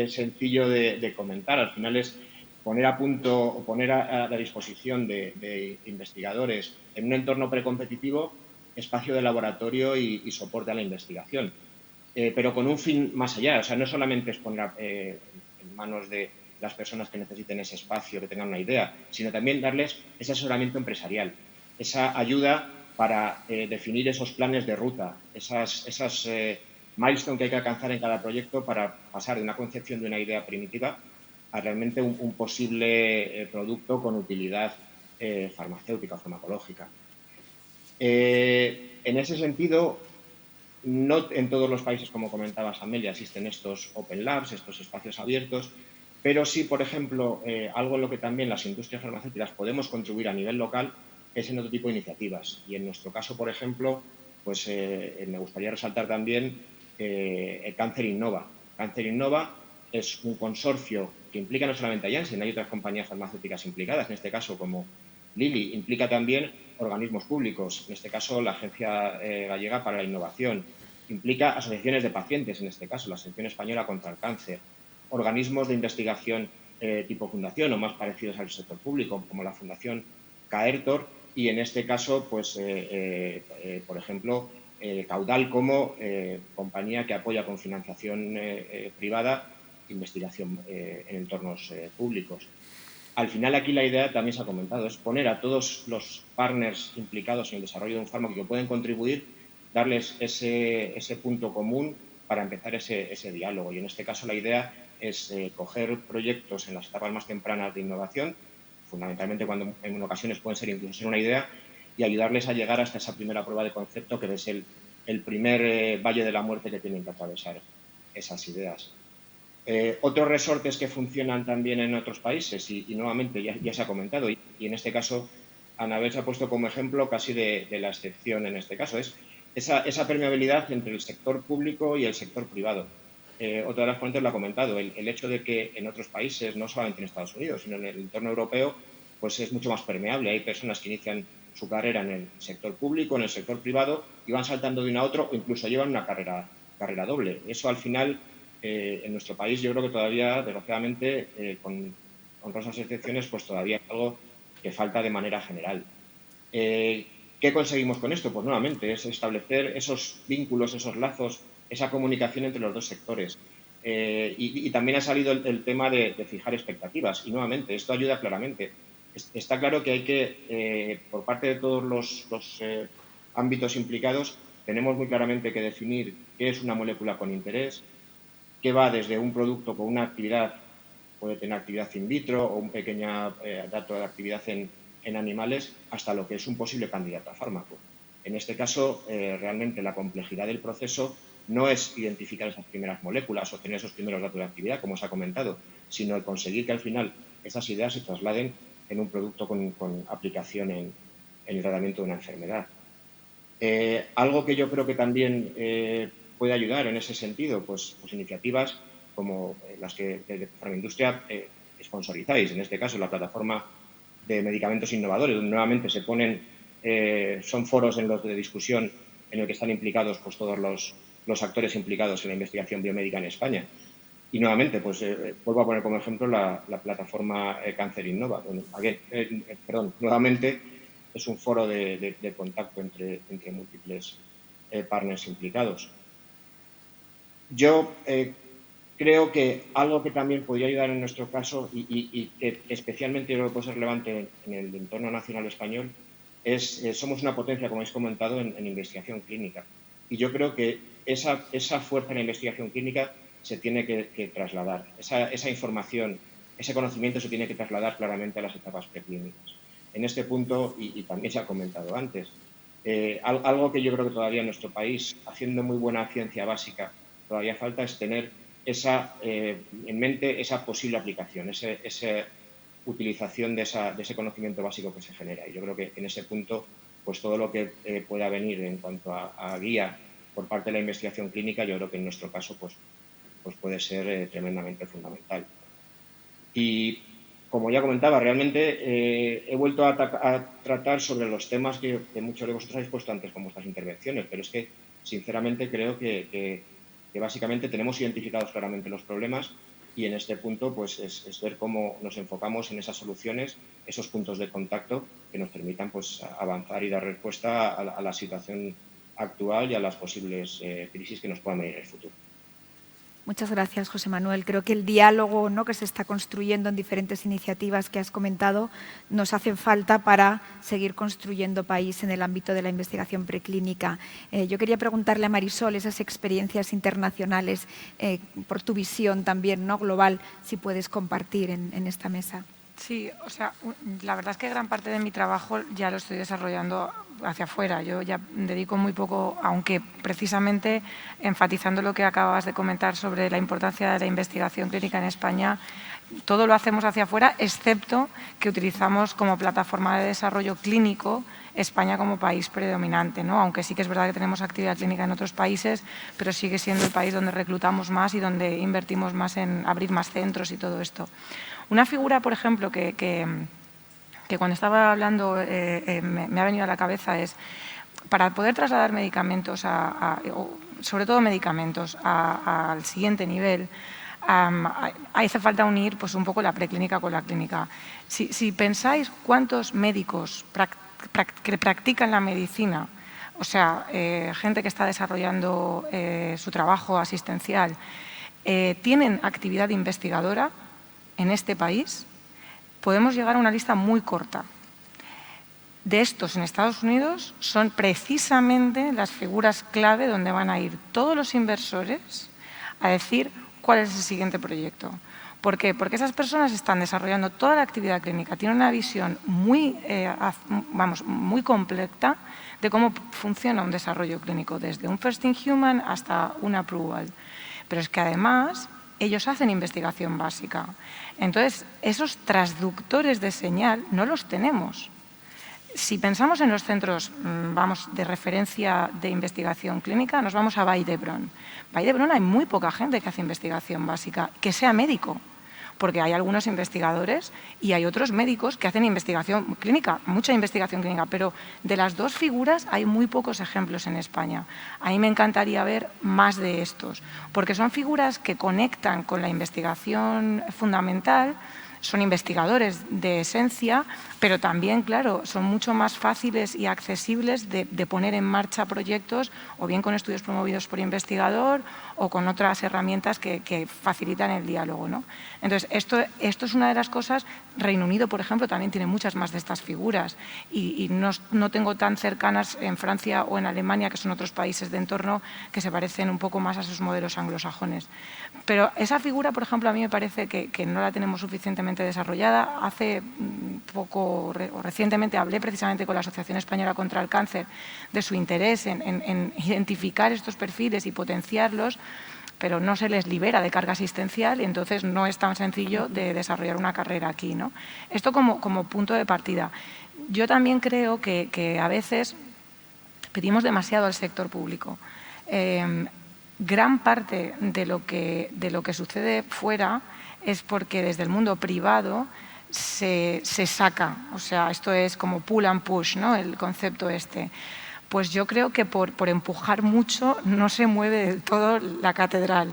sencillo de comentar. Al final es poner a punto o poner a la disposición de investigadores en un entorno precompetitivo espacio de laboratorio y soporte a la investigación. Pero con un fin más allá. O sea, no solamente es poner en manos de las personas que necesiten ese espacio, que tengan una idea, sino también darles ese asesoramiento empresarial, esa ayuda para definir esos planes de ruta, esas milestones que hay que alcanzar en cada proyecto para pasar de una concepción de una idea primitiva a realmente un posible producto con utilidad farmacéutica o farmacológica. En ese sentido, no en todos los países, como comentabas, Amelia, existen estos Open Labs, estos espacios abiertos, pero sí, por ejemplo, algo en lo que también las industrias farmacéuticas podemos contribuir a nivel local es en otro tipo de iniciativas. Y en nuestro caso, por ejemplo, pues me gustaría resaltar también el Cáncer Innova. Cáncer Innova es un consorcio que implica no solamente a Janssen, hay otras compañías farmacéuticas implicadas, en este caso como Lilly, implica también organismos públicos, en este caso la Agencia Gallega para la Innovación, implica asociaciones de pacientes, en este caso la Asociación Española contra el Cáncer, organismos de investigación tipo fundación o más parecidos al sector público, como la Fundación Caertor, y en este caso, pues, por ejemplo, Caudal como compañía que apoya con financiación privada investigación en entornos públicos. Al final, aquí la idea también se ha comentado, es poner a todos los partners implicados en el desarrollo de un fármaco que pueden contribuir, darles ese punto común para empezar ese diálogo. Y en este caso la idea es coger proyectos en las etapas más tempranas de innovación, fundamentalmente cuando en ocasiones pueden ser incluso ser una idea, y ayudarles a llegar hasta esa primera prueba de concepto que es el primer valle de la muerte que tienen que atravesar esas ideas. Otros resortes que funcionan también en otros países y nuevamente ya se ha comentado y en este caso Anabel se ha puesto como ejemplo casi de la excepción en este caso, es esa permeabilidad entre el sector público y el sector privado. Otra de las ponentes lo ha comentado, el hecho de que en otros países, no solamente en Estados Unidos, sino en el entorno europeo, pues es mucho más permeable. Hay personas que inician su carrera en el sector público, en el sector privado y van saltando de uno a otro o incluso llevan una carrera doble. Eso al final en nuestro país yo creo que todavía, desgraciadamente, con honrosas excepciones, pues todavía es algo que falta de manera general. ¿Qué conseguimos con esto? Pues nuevamente es establecer esos vínculos, esos lazos, esa comunicación entre los dos sectores. Y también ha salido el tema de fijar expectativas y nuevamente esto ayuda claramente. Está claro que hay que, por parte de todos los ámbitos implicados, tenemos muy claramente que definir qué es una molécula con interés, que va desde un producto con una actividad, puede tener actividad in vitro o un pequeño dato de actividad en animales, hasta lo que es un posible candidato a fármaco. En este caso, realmente la complejidad del proceso no es identificar esas primeras moléculas o tener esos primeros datos de actividad, como se ha comentado, sino el conseguir que al final esas ideas se trasladen en un producto con aplicación en el tratamiento de una enfermedad. Algo que yo creo que también puede ayudar en ese sentido, pues iniciativas como las que desde Farmaindustria sponsorizáis, en este caso la plataforma de medicamentos innovadores, donde nuevamente se ponen, son foros en los de discusión en el que están implicados pues todos los actores implicados en la investigación biomédica en España. Y nuevamente, pues vuelvo a poner como ejemplo la plataforma Cáncer Innova. Nuevamente es un foro de contacto entre múltiples partners implicados. Yo creo que algo que también podría ayudar en nuestro caso y que especialmente yo creo que puede ser relevante en el entorno nacional español es, somos una potencia, como habéis comentado, en investigación clínica. Y yo creo que esa fuerza en la investigación clínica se tiene que trasladar. Esa información, ese conocimiento se tiene que trasladar claramente a las etapas preclínicas. En este punto, y también se ha comentado antes, algo que yo creo que todavía en nuestro país, haciendo muy buena ciencia básica, todavía falta es tener en mente esa posible aplicación, esa utilización de ese conocimiento básico que se genera. Y yo creo que en ese punto, pues todo lo que pueda venir en cuanto a guía por parte de la investigación clínica, yo creo que en nuestro caso pues puede ser tremendamente fundamental. Y como ya comentaba, realmente he vuelto a tratar sobre los temas que muchos de vosotros habéis puesto antes con vuestras intervenciones, pero es que, sinceramente, creo que básicamente tenemos identificados claramente los problemas y en este punto pues es ver cómo nos enfocamos en esas soluciones, esos puntos de contacto que nos permitan pues avanzar y dar respuesta a la situación actual y a las posibles crisis que nos puedan venir en el futuro. Muchas gracias, José Manuel. Creo que el diálogo, ¿no?, que se está construyendo en diferentes iniciativas que has comentado nos hace falta para seguir construyendo país en el ámbito de la investigación preclínica. Yo quería preguntarle a Marisol esas experiencias internacionales, por tu visión también, ¿no?, global, si puedes compartir en esta mesa. Sí, o sea, la verdad es que gran parte de mi trabajo ya lo estoy desarrollando hacia afuera. Yo ya dedico muy poco, aunque precisamente enfatizando lo que acabas de comentar sobre la importancia de la investigación clínica en España, todo lo hacemos hacia afuera, excepto que utilizamos como plataforma de desarrollo clínico España como país predominante, ¿no? Aunque sí que es verdad que tenemos actividad clínica en otros países, pero sigue siendo el país donde reclutamos más y donde invertimos más en abrir más centros y todo esto. Una figura, por ejemplo, que cuando estaba hablando me ha venido a la cabeza es, para poder trasladar medicamentos, sobre todo medicamentos, al siguiente nivel, hace falta unir pues, un poco la preclínica con la clínica. Si pensáis cuántos médicos que practican la medicina, o sea, gente que está desarrollando su trabajo asistencial, tienen actividad investigadora en este país, podemos llegar a una lista muy corta. De estos en Estados Unidos son precisamente las figuras clave donde van a ir todos los inversores a decir cuál es el siguiente proyecto. ¿Por qué? Porque esas personas están desarrollando toda la actividad clínica, tienen una visión muy completa de cómo funciona un desarrollo clínico, desde un first in human hasta un approval. Pero es que además ellos hacen investigación básica. Entonces, esos transductores de señal no los tenemos. Si pensamos en los centros de referencia de investigación clínica, nos vamos a Vall d'Hebron. Vall d'Hebron hay muy poca gente que hace investigación básica, que sea médico, porque hay algunos investigadores y hay otros médicos que hacen investigación clínica, mucha investigación clínica, pero de las dos figuras hay muy pocos ejemplos en España. A mí me encantaría ver más de estos, porque son figuras que conectan con la investigación fundamental, son investigadores de esencia, pero también, claro, son mucho más fáciles y accesibles de poner en marcha proyectos, o bien con estudios promovidos por investigador o con otras herramientas que facilitan el diálogo, ¿no? Entonces, esto es una de las cosas. Reino Unido, por ejemplo, también tiene muchas más de estas figuras y no tengo tan cercanas en Francia o en Alemania, que son otros países de entorno que se parecen un poco más a sus modelos anglosajones. Pero esa figura, por ejemplo, a mí me parece que no la tenemos suficientemente desarrollada. Hace poco o recientemente hablé precisamente con la Asociación Española contra el Cáncer de su interés en identificar estos perfiles y potenciarlos, pero no se les libera de carga asistencial y entonces no es tan sencillo de desarrollar una carrera aquí, ¿no? Esto como punto de partida. Yo también creo que a veces pedimos demasiado al sector público. Gran parte de lo que sucede fuera es porque desde el mundo privado se saca, o sea, esto es como pull and push, ¿no?, el concepto este. Pues yo creo que por empujar mucho no se mueve del todo la catedral.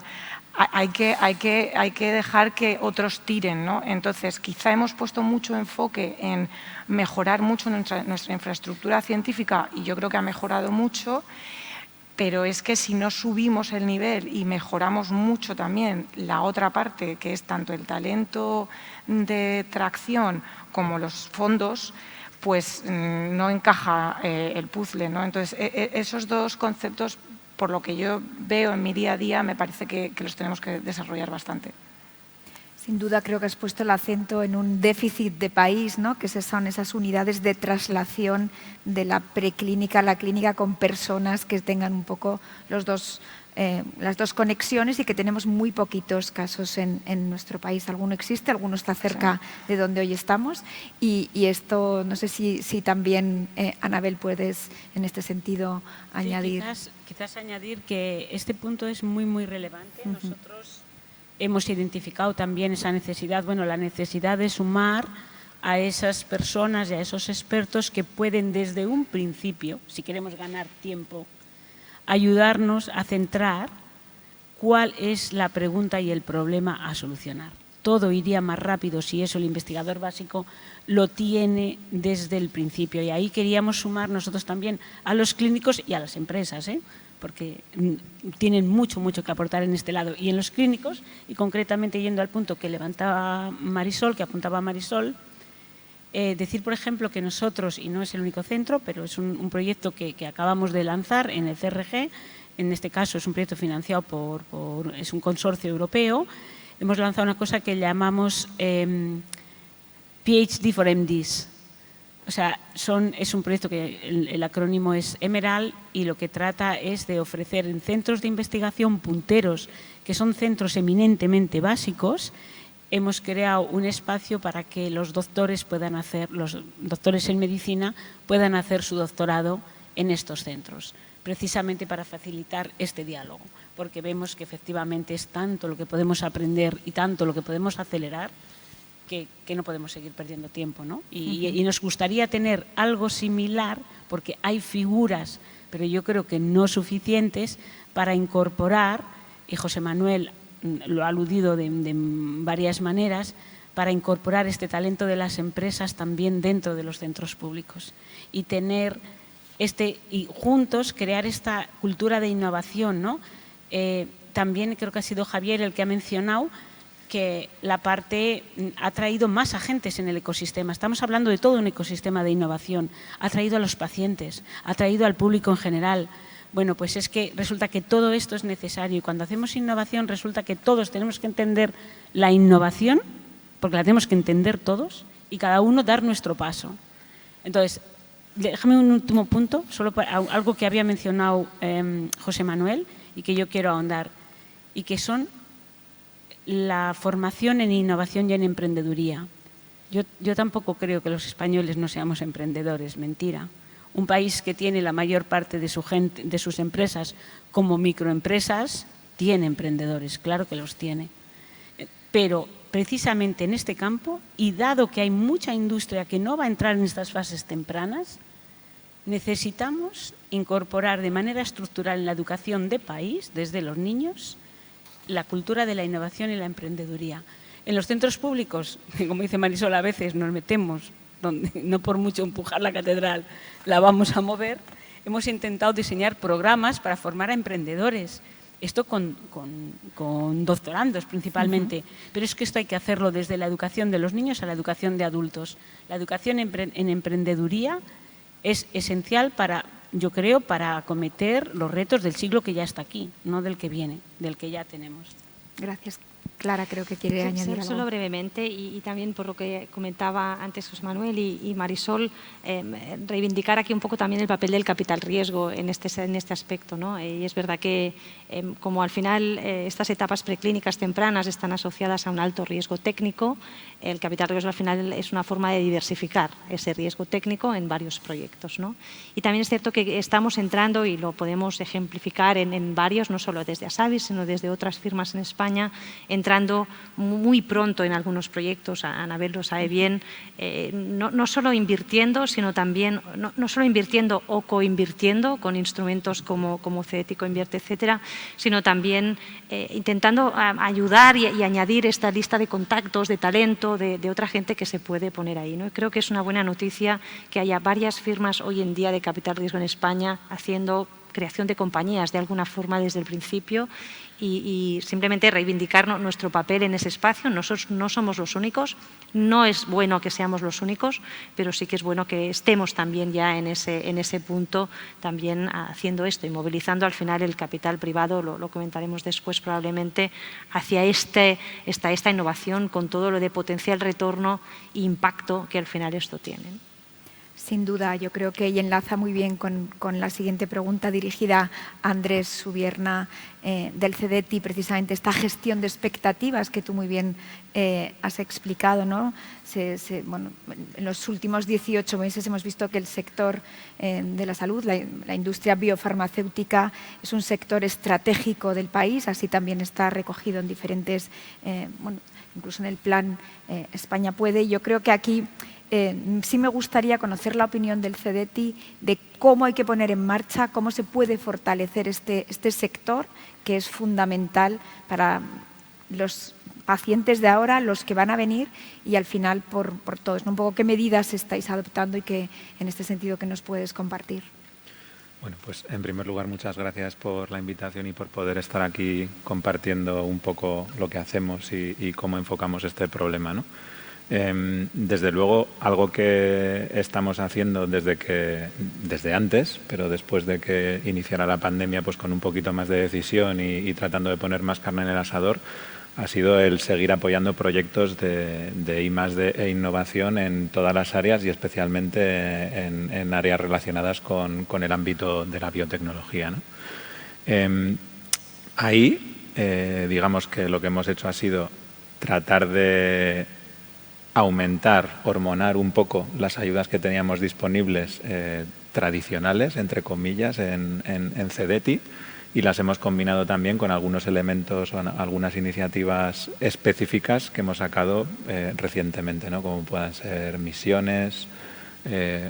Hay que dejar que otros tiren, ¿no? Entonces, quizá hemos puesto mucho enfoque en mejorar mucho nuestra infraestructura científica y yo creo que ha mejorado mucho, pero es que si no subimos el nivel y mejoramos mucho también la otra parte, que es tanto el talento de tracción como los fondos, pues no encaja el puzzle, ¿no? Entonces, esos dos conceptos, por lo que yo veo en mi día a día, me parece que los tenemos que desarrollar bastante. Sin duda creo que has puesto el acento en un déficit de país, ¿no?, que son esas unidades de traslación de la preclínica a la clínica con personas que tengan un poco las dos conexiones y que tenemos muy poquitos casos en nuestro país. Alguno existe, alguno está cerca de donde hoy estamos y esto, no sé si también, Anabel, puedes en este sentido añadir. Quizás añadir que este punto es muy, muy relevante. Nosotros hemos identificado también esa necesidad, bueno, la necesidad de sumar a esas personas y a esos expertos que pueden desde un principio, si queremos ganar tiempo, ayudarnos a centrar cuál es la pregunta y el problema a solucionar. Todo iría más rápido si eso el investigador básico lo tiene desde el principio. Y ahí queríamos sumar nosotros también a los clínicos y a las empresas, porque tienen mucho que aportar en este lado. Y en los clínicos, y concretamente yendo al punto que levantaba Marisol, que apuntaba Marisol, decir, por ejemplo, que nosotros, y no es el único centro, pero es un proyecto que acabamos de lanzar en el CRG, en este caso es un proyecto financiado es un consorcio europeo. Hemos lanzado una cosa que llamamos PhD for MDs. O sea, es un proyecto que el acrónimo es Emerald y lo que trata es de ofrecer en centros de investigación punteros, que son centros eminentemente básicos. Hemos creado un espacio para que los doctores en medicina puedan hacer su doctorado en estos centros, precisamente para facilitar este diálogo, porque vemos que efectivamente es tanto lo que podemos aprender y tanto lo que podemos acelerar que no podemos seguir perdiendo tiempo, ¿no? Y nos gustaría tener algo similar, porque hay figuras, pero yo creo que no suficientes, para incorporar, y José Manuel lo ha aludido de varias maneras, para incorporar este talento de las empresas también dentro de los centros públicos y tener y juntos crear esta cultura de innovación, ¿no? También creo que ha sido Javier el que ha mencionado que la parte ha traído más agentes en el ecosistema. Estamos hablando de todo un ecosistema de innovación. Ha traído a los pacientes, ha traído al público en general. Bueno, pues es que resulta que todo esto es necesario y cuando hacemos innovación resulta que todos tenemos que entender la innovación, porque la tenemos que entender todos y cada uno dar nuestro paso. Entonces, déjame un último punto, solo para algo que había mencionado José Manuel y que yo quiero ahondar, y que son la formación en innovación y en emprendeduría. Yo tampoco creo que los españoles no seamos emprendedores, mentira. Un país que tiene la mayor parte de sus empresas como microempresas tiene emprendedores, claro que los tiene. Pero precisamente en este campo, y dado que hay mucha industria que no va a entrar en estas fases tempranas, necesitamos incorporar de manera estructural en la educación de país, desde los niños, la cultura de la innovación y la emprendeduría. En los centros públicos, como dice Marisol, a veces nos metemos, donde no por mucho empujar la catedral la vamos a mover, hemos intentado diseñar programas para formar a emprendedores. Esto con doctorandos principalmente, pero es que esto hay que hacerlo desde la educación de los niños a la educación de adultos. La educación en emprendeduría es esencial yo creo, para acometer los retos del siglo que ya está aquí, no del que viene, del que ya tenemos. Gracias. Clara, creo que quiere añadir algo. Solo brevemente y también por lo que comentaba antes José Manuel y Marisol, reivindicar aquí un poco también el papel del capital riesgo en este aspecto, ¿no? Y es verdad que como al final estas etapas preclínicas tempranas están asociadas a un alto riesgo técnico, el capital riesgo al final es una forma de diversificar ese riesgo técnico en varios proyectos, ¿no? Y también es cierto que estamos entrando, y lo podemos ejemplificar en varios, no solo desde Asavis, sino desde otras firmas en España, entrando muy pronto en algunos proyectos, Anabel lo sabe bien, no solo invirtiendo, sino también, no solo invirtiendo o coinvirtiendo con instrumentos como Cedetico Invierte, etcétera, sino también intentando ayudar y añadir esta lista de contactos, de talento, de otra gente que se puede poner ahí, ¿no? Y creo que es una buena noticia que haya varias firmas hoy en día de capital riesgo en España haciendo creación de compañías de alguna forma desde el principio y simplemente reivindicar nuestro papel en ese espacio. Nosotros no somos los únicos, no es bueno que seamos los únicos, pero sí que es bueno que estemos también ya en ese punto, también haciendo esto y movilizando al final el capital privado, lo comentaremos después probablemente, hacia esta innovación con todo lo de potencial retorno e impacto que al final esto tiene. Sin duda, yo creo que enlaza muy bien con la siguiente pregunta dirigida a Andrés Subierna del CEDETI, precisamente esta gestión de expectativas que tú muy bien has explicado, ¿no? Bueno, en los últimos 18 meses hemos visto que el sector de la salud, la industria biofarmacéutica, es un sector estratégico del país, así también está recogido en diferentes, bueno, incluso en el plan España Puede. Yo creo que aquí sí me gustaría conocer la opinión del CEDETI de cómo hay que poner en marcha, cómo se puede fortalecer este sector, que es fundamental para los pacientes de ahora, los que van a venir y al final por todos, ¿no? Un poco qué medidas estáis adoptando y que en este sentido que nos puedes compartir. Bueno, pues en primer lugar muchas gracias por la invitación y por poder estar aquí compartiendo un poco lo que hacemos y cómo enfocamos este problema, ¿no? Desde luego, algo que estamos haciendo desde antes, pero después de que iniciara la pandemia, pues con un poquito más de decisión y tratando de poner más carne en el asador, ha sido el seguir apoyando proyectos de I+D e innovación en todas las áreas y especialmente en áreas relacionadas con el ámbito de la biotecnología, ¿no? Ahí, digamos que lo que hemos hecho ha sido tratar de aumentar, hormonar un poco las ayudas que teníamos disponibles tradicionales, entre comillas, en CEDETI, y las hemos combinado también con algunos elementos o algunas iniciativas específicas que hemos sacado recientemente, ¿no? Como puedan ser misiones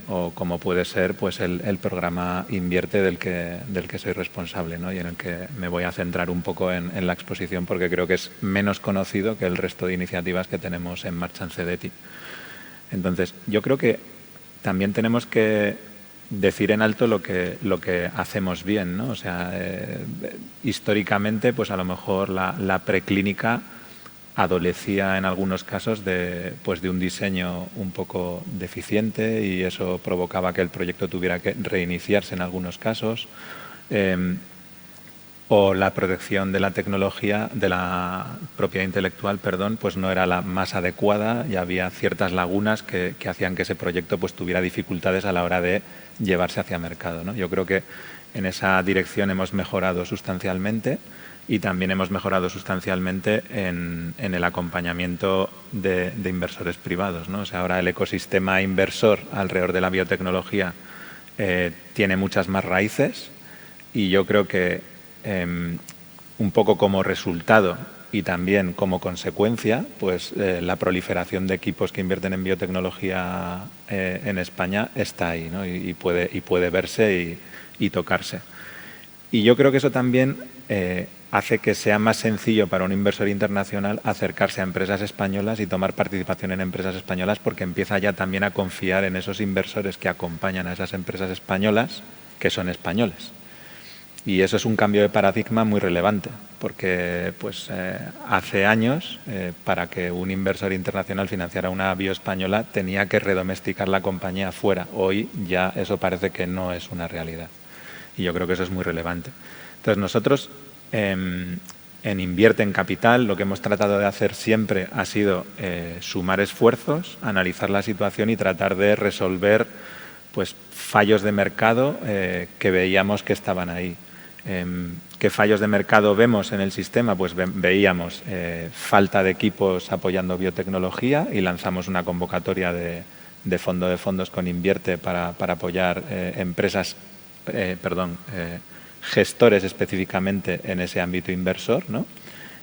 o como puede ser pues el programa Invierte del que soy responsable, ¿no? Y en el que me voy a centrar un poco en la exposición porque creo que es menos conocido que el resto de iniciativas que tenemos en marcha en CEDETI. Entonces, yo creo que también tenemos que decir en alto lo que hacemos bien, ¿no? O sea, históricamente, pues a lo mejor la preclínica adolecía en algunos casos de un diseño un poco deficiente y eso provocaba que el proyecto tuviera que reiniciarse en algunos casos, o la protección de la tecnología, de la propiedad intelectual, perdón, pues no era la más adecuada y había ciertas lagunas que hacían que ese proyecto pues tuviera dificultades a la hora de llevarse hacia mercado, ¿no? Yo creo que en esa dirección hemos mejorado sustancialmente y también hemos mejorado sustancialmente en el acompañamiento de inversores privados, ¿no? O sea, ahora el ecosistema inversor alrededor de la biotecnología tiene muchas más raíces y yo creo que un poco como resultado y también como consecuencia, pues la proliferación de equipos que invierten en biotecnología en España está ahí, ¿no? y puede verse y tocarse. Y yo creo que eso también hace que sea más sencillo para un inversor internacional acercarse a empresas españolas y tomar participación en empresas españolas porque empieza ya también a confiar en esos inversores que acompañan a esas empresas españolas que son españoles. Y eso es un cambio de paradigma muy relevante, porque pues, hace años, para que un inversor internacional financiara una bioespañola, tenía que redomesticar la compañía fuera. Hoy ya eso parece que no es una realidad. Y yo creo que eso es muy relevante. Entonces, nosotros en Invierte en Capital lo que hemos tratado de hacer siempre ha sido sumar esfuerzos, analizar la situación y tratar de resolver pues, fallos de mercado que veíamos que estaban ahí. ¿Qué fallos de mercado vemos en el sistema? Pues veíamos falta de equipos apoyando biotecnología y lanzamos una convocatoria de fondo de fondos con Invierte para apoyar empresas, gestores específicamente en ese ámbito inversor, ¿no?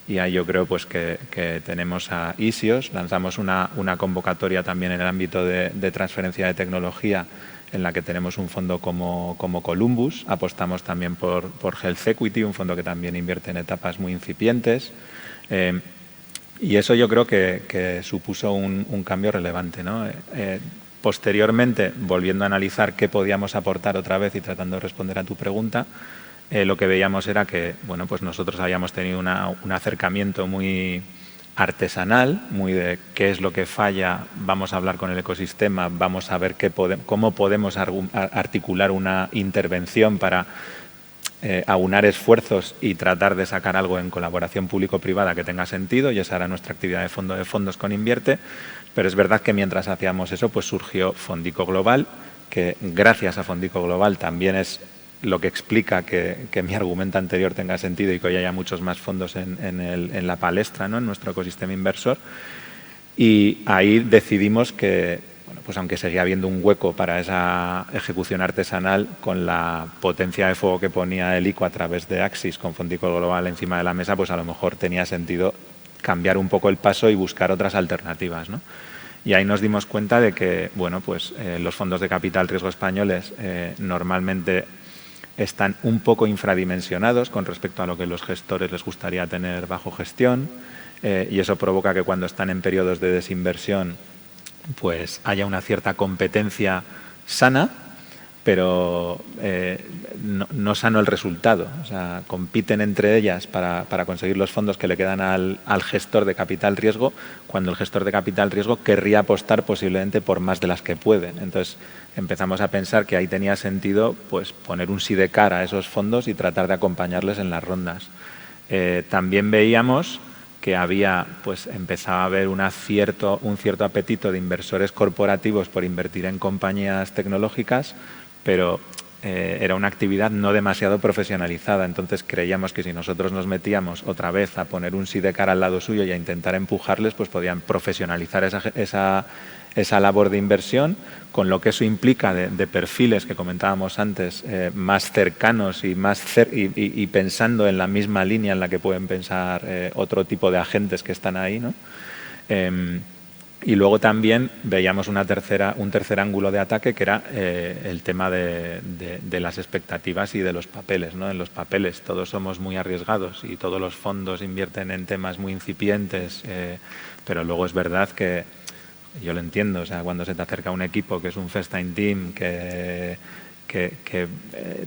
Y ahí yo creo pues, que tenemos a Isios, lanzamos una convocatoria también en el ámbito de transferencia de tecnología en la que tenemos un fondo como Columbus, apostamos también por Health Equity, un fondo que también invierte en etapas muy incipientes y eso yo creo que supuso un cambio relevante, ¿no? Posteriormente, volviendo a analizar qué podíamos aportar otra vez y tratando de responder a tu pregunta, lo que veíamos era que bueno, pues nosotros habíamos tenido un acercamiento muy artesanal, muy de qué es lo que falla, vamos a hablar con el ecosistema, vamos a ver cómo podemos articular una intervención para aunar esfuerzos y tratar de sacar algo en colaboración público-privada que tenga sentido, y esa era nuestra actividad de fondo de fondos con Invierte, pero es verdad que mientras hacíamos eso pues surgió Fondico Global, que gracias a Fondico Global también es lo que explica que mi argumento anterior tenga sentido y que hoy haya muchos más fondos en la palestra, ¿no? En nuestro ecosistema inversor. Y ahí decidimos que, bueno, pues aunque seguía habiendo un hueco para esa ejecución artesanal, con la potencia de fuego que ponía el ICO a través de Axis con Fondico Global encima de la mesa, pues a lo mejor tenía sentido cambiar un poco el paso y buscar otras alternativas, ¿no? Y ahí nos dimos cuenta de que, bueno, pues los fondos de capital riesgo españoles normalmente están un poco infradimensionados con respecto a lo que los gestores les gustaría tener bajo gestión, y eso provoca que cuando están en periodos de desinversión pues haya una cierta competencia sana, pero no sano el resultado. O sea, compiten entre ellas para conseguir los fondos que le quedan al gestor de capital riesgo, cuando el gestor de capital riesgo querría apostar posiblemente por más de las que puede. Entonces empezamos a pensar que ahí tenía sentido pues poner un sidecar a esos fondos y tratar de acompañarles en las rondas. También veíamos que empezaba a haber un cierto apetito de inversores corporativos por invertir en compañías tecnológicas, pero era una actividad no demasiado profesionalizada. Entonces creíamos que si nosotros nos metíamos otra vez a poner un sidecar al lado suyo y a intentar empujarles, pues podían profesionalizar esa labor de inversión, con lo que eso implica de perfiles que comentábamos antes, más cercanos y pensando en la misma línea en la que pueden pensar otro tipo de agentes que están ahí, ¿no? Y luego también veíamos un tercer ángulo de ataque, que era el tema de las expectativas y de los papeles, ¿no? En los papeles todos somos muy arriesgados y todos los fondos invierten en temas muy incipientes, pero luego es verdad que yo lo entiendo, o sea, cuando se te acerca un equipo que es un first time team, que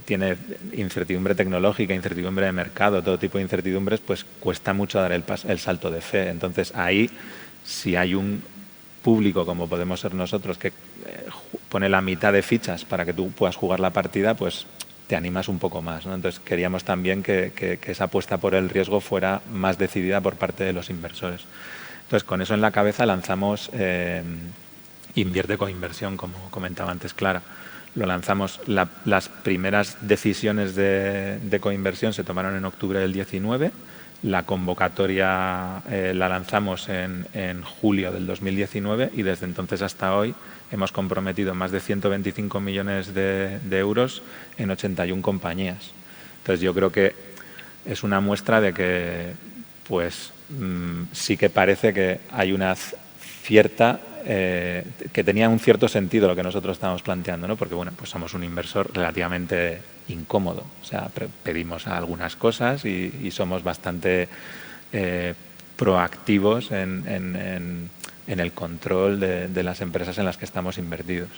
tiene incertidumbre tecnológica, incertidumbre de mercado, todo tipo de incertidumbres, pues cuesta mucho dar el salto de fe. Entonces ahí, si hay un público como podemos ser nosotros que pone la mitad de fichas para que tú puedas jugar la partida, pues te animas un poco más, ¿no? Entonces queríamos también que esa apuesta por el riesgo fuera más decidida por parte de los inversores. Entonces, con eso en la cabeza lanzamos Invierte con Inversión, como comentaba antes Clara. Lo lanzamos, las primeras decisiones de coinversión se tomaron en octubre del 19, la convocatoria la lanzamos en julio del 2019 y desde entonces hasta hoy hemos comprometido más de 125 millones de euros en 81 compañías. Entonces, yo creo que es una muestra de que pues sí que parece que hay una cierta que tenía un cierto sentido lo que nosotros estábamos planteando, ¿no? Porque bueno, pues somos un inversor relativamente incómodo, o sea, pedimos algunas cosas y somos bastante proactivos en el control de las empresas en las que estamos invertidos.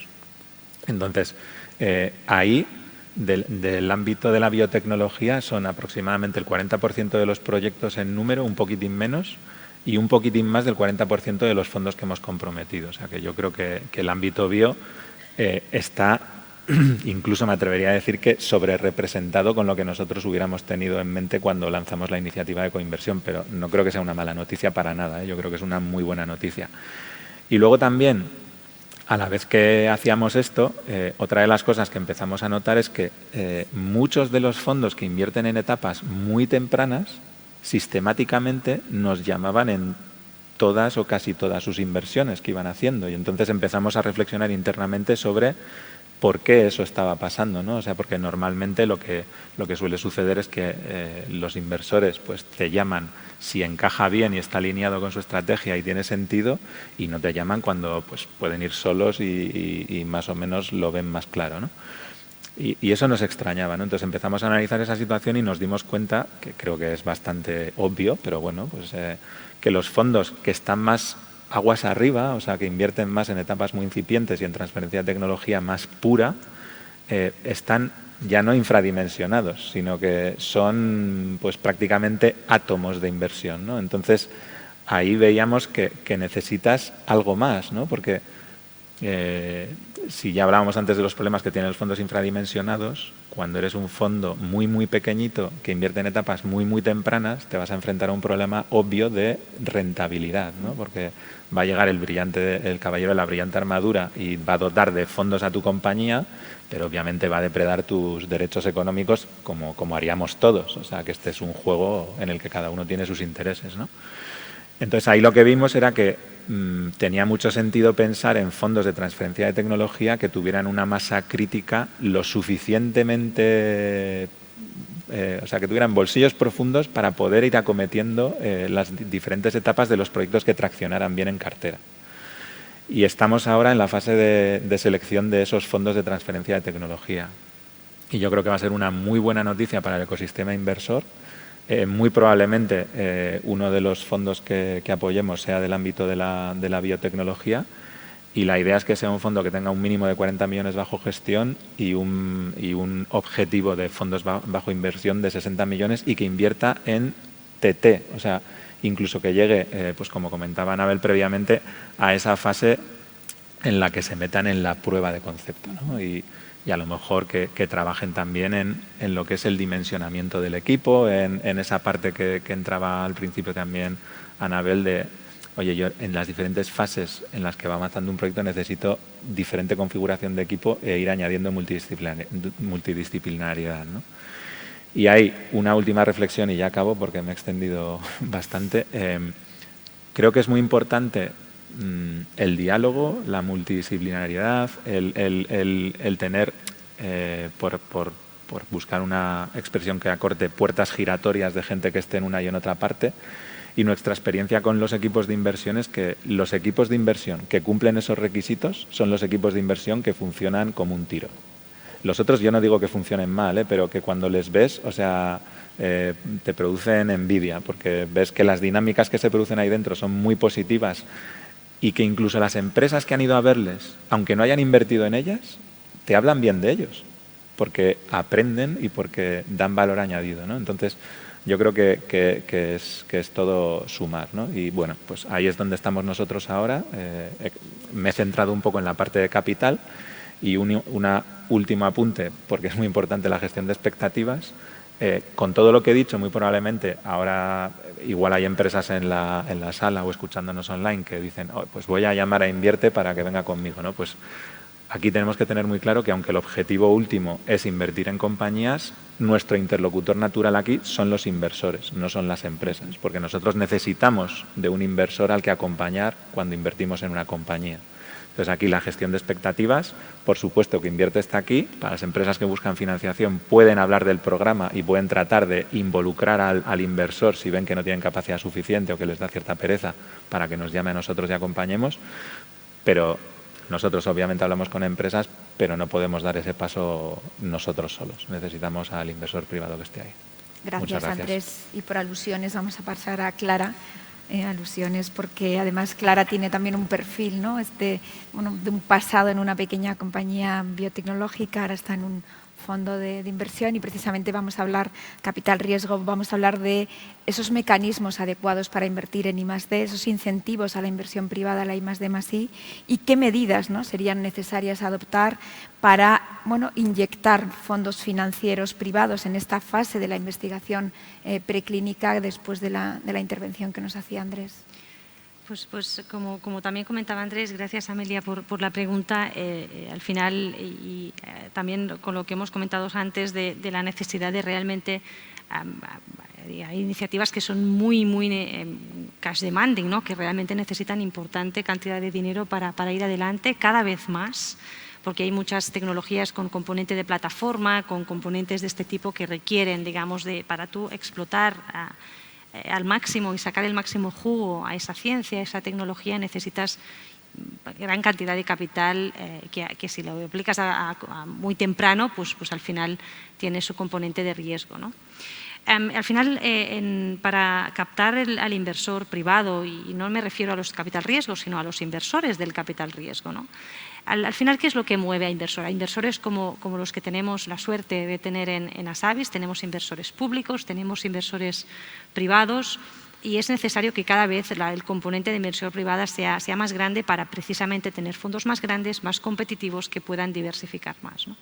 Entonces, ahí del ámbito de la biotecnología son aproximadamente el 40% de los proyectos en número, un poquitín menos, y un poquitín más del 40% de los fondos que hemos comprometido. O sea que yo creo que el ámbito bio está, incluso me atrevería a decir que sobrerepresentado con lo que nosotros hubiéramos tenido en mente cuando lanzamos la iniciativa de coinversión, pero no creo que sea una mala noticia para nada, ¿eh? Yo creo que es una muy buena noticia. Y luego también, a la vez que hacíamos esto, otra de las cosas que empezamos a notar es que muchos de los fondos que invierten en etapas muy tempranas sistemáticamente nos llamaban en todas o casi todas sus inversiones que iban haciendo, y entonces empezamos a reflexionar internamente sobre por qué eso estaba pasando, ¿no? O sea, porque normalmente lo que suele suceder es que los inversores pues te llaman si encaja bien y está alineado con su estrategia y tiene sentido, y no te llaman cuando pues pueden ir solos y más o menos lo ven más claro, ¿no? Y eso nos extrañaba, ¿no? Entonces empezamos a analizar esa situación y nos dimos cuenta, que creo que es bastante obvio, pero bueno, pues que los fondos que están más aguas arriba, o sea, que invierten más en etapas muy incipientes y en transferencia de tecnología más pura, están ya no infradimensionados, sino que son pues prácticamente átomos de inversión, ¿no? Entonces ahí veíamos que necesitas algo más, ¿no? Porque si ya hablábamos antes de los problemas que tienen los fondos infradimensionados, cuando eres un fondo muy, muy pequeñito que invierte en etapas muy, muy tempranas, te vas a enfrentar a un problema obvio de rentabilidad, ¿no? Porque va a llegar el caballero de la brillante armadura y va a dotar de fondos a tu compañía, pero obviamente va a depredar tus derechos económicos como haríamos todos. O sea, que este es un juego en el que cada uno tiene sus intereses, ¿no? Entonces, ahí lo que vimos era que tenía mucho sentido pensar en fondos de transferencia de tecnología que tuvieran una masa crítica lo suficientemente, o sea, que tuvieran bolsillos profundos para poder ir acometiendo las diferentes etapas de los proyectos que traccionaran bien en cartera. Y estamos ahora en la fase de selección de esos fondos de transferencia de tecnología. Y yo creo que va a ser una muy buena noticia para el ecosistema inversor. Muy probablemente uno de los fondos que apoyemos sea del ámbito de la biotecnología, y la idea es que sea un fondo que tenga un mínimo de 40 millones bajo gestión y un objetivo de fondos bajo inversión de 60 millones y que invierta en TT, o sea, incluso que llegue, pues como comentaba Anabel previamente, a esa fase en la que se metan en la prueba de concepto, ¿no? Y a lo mejor que trabajen también en lo que es el dimensionamiento del equipo, en esa parte que entraba al principio también Anabel de, oye, yo en las diferentes fases en las que va avanzando un proyecto necesito diferente configuración de equipo e ir añadiendo multidisciplinariedad, ¿no? Y hay una última reflexión y ya acabo porque me he extendido bastante. Creo que es muy importante el diálogo, la multidisciplinariedad, el tener, por buscar una expresión que acorte, puertas giratorias de gente que esté en una y en otra parte. Y nuestra experiencia con los equipos de inversión es que los equipos de inversión que cumplen esos requisitos son los equipos de inversión que funcionan como un tiro. Los otros yo no digo que funcionen mal, pero que cuando les ves, o sea, te producen envidia, porque ves que las dinámicas que se producen ahí dentro son muy positivas y que incluso las empresas que han ido a verles, aunque no hayan invertido en ellas, te hablan bien de ellos, porque aprenden y porque dan valor añadido, ¿no? Entonces, yo creo que es todo sumar, ¿no? Y bueno, pues ahí es donde estamos nosotros ahora. Me he centrado un poco en la parte de capital y una último apunte, porque es muy importante la gestión de expectativas. Con todo lo que he dicho, muy probablemente ahora igual hay empresas en la sala o escuchándonos online que dicen, oh, pues voy a llamar a Invierte para que venga conmigo, ¿no? Pues aquí tenemos que tener muy claro que aunque el objetivo último es invertir en compañías, nuestro interlocutor natural aquí son los inversores, no son las empresas, porque nosotros necesitamos de un inversor al que acompañar cuando invertimos en una compañía. Entonces, aquí la gestión de expectativas, por supuesto que Invierte está aquí. Para las empresas que buscan financiación pueden hablar del programa y pueden tratar de involucrar al inversor si ven que no tienen capacidad suficiente o que les da cierta pereza para que nos llame a nosotros y acompañemos. Pero nosotros obviamente hablamos con empresas, pero no podemos dar ese paso nosotros solos. Necesitamos al inversor privado que esté ahí. Gracias, Andrés. Y por alusiones vamos a pasar a Clara. Alusiones porque además Clara tiene también un perfil, ¿no? De un pasado en una pequeña compañía biotecnológica, ahora está en un fondo de inversión y precisamente vamos a hablar, capital riesgo, vamos a hablar de esos mecanismos adecuados para invertir en I+D, esos incentivos a la inversión privada, a la I+D+I, y qué medidas, ¿no?, serían necesarias adoptar para, bueno, inyectar fondos financieros privados en esta fase de la investigación preclínica después de la intervención que nos hacía Andrés. Pues como también comentaba Andrés, gracias Amelia por la pregunta. Al final, y también con lo que hemos comentado antes de la necesidad de realmente, hay iniciativas que son muy cash demanding, ¿no?, que realmente necesitan importante cantidad de dinero para ir adelante cada vez más, porque hay muchas tecnologías con componente de plataforma, con componentes de este tipo que requieren, digamos, para tú explotar al máximo y sacar el máximo jugo a esa ciencia, a esa tecnología, necesitas gran cantidad de capital que si lo aplicas a muy temprano, pues al final tiene su componente de riesgo, ¿no? Al final, para captar al inversor privado, y no me refiero a los capital riesgos, sino a los inversores del capital riesgo, ¿no? Al final, ¿qué es lo que mueve a inversor? A inversores como los que tenemos la suerte de tener en Asavis, tenemos inversores públicos, tenemos inversores privados. y es necesario que cada vez el componente de inversión privada sea más grande para precisamente tener fondos más grandes, más competitivos, que puedan diversificar más, ¿no?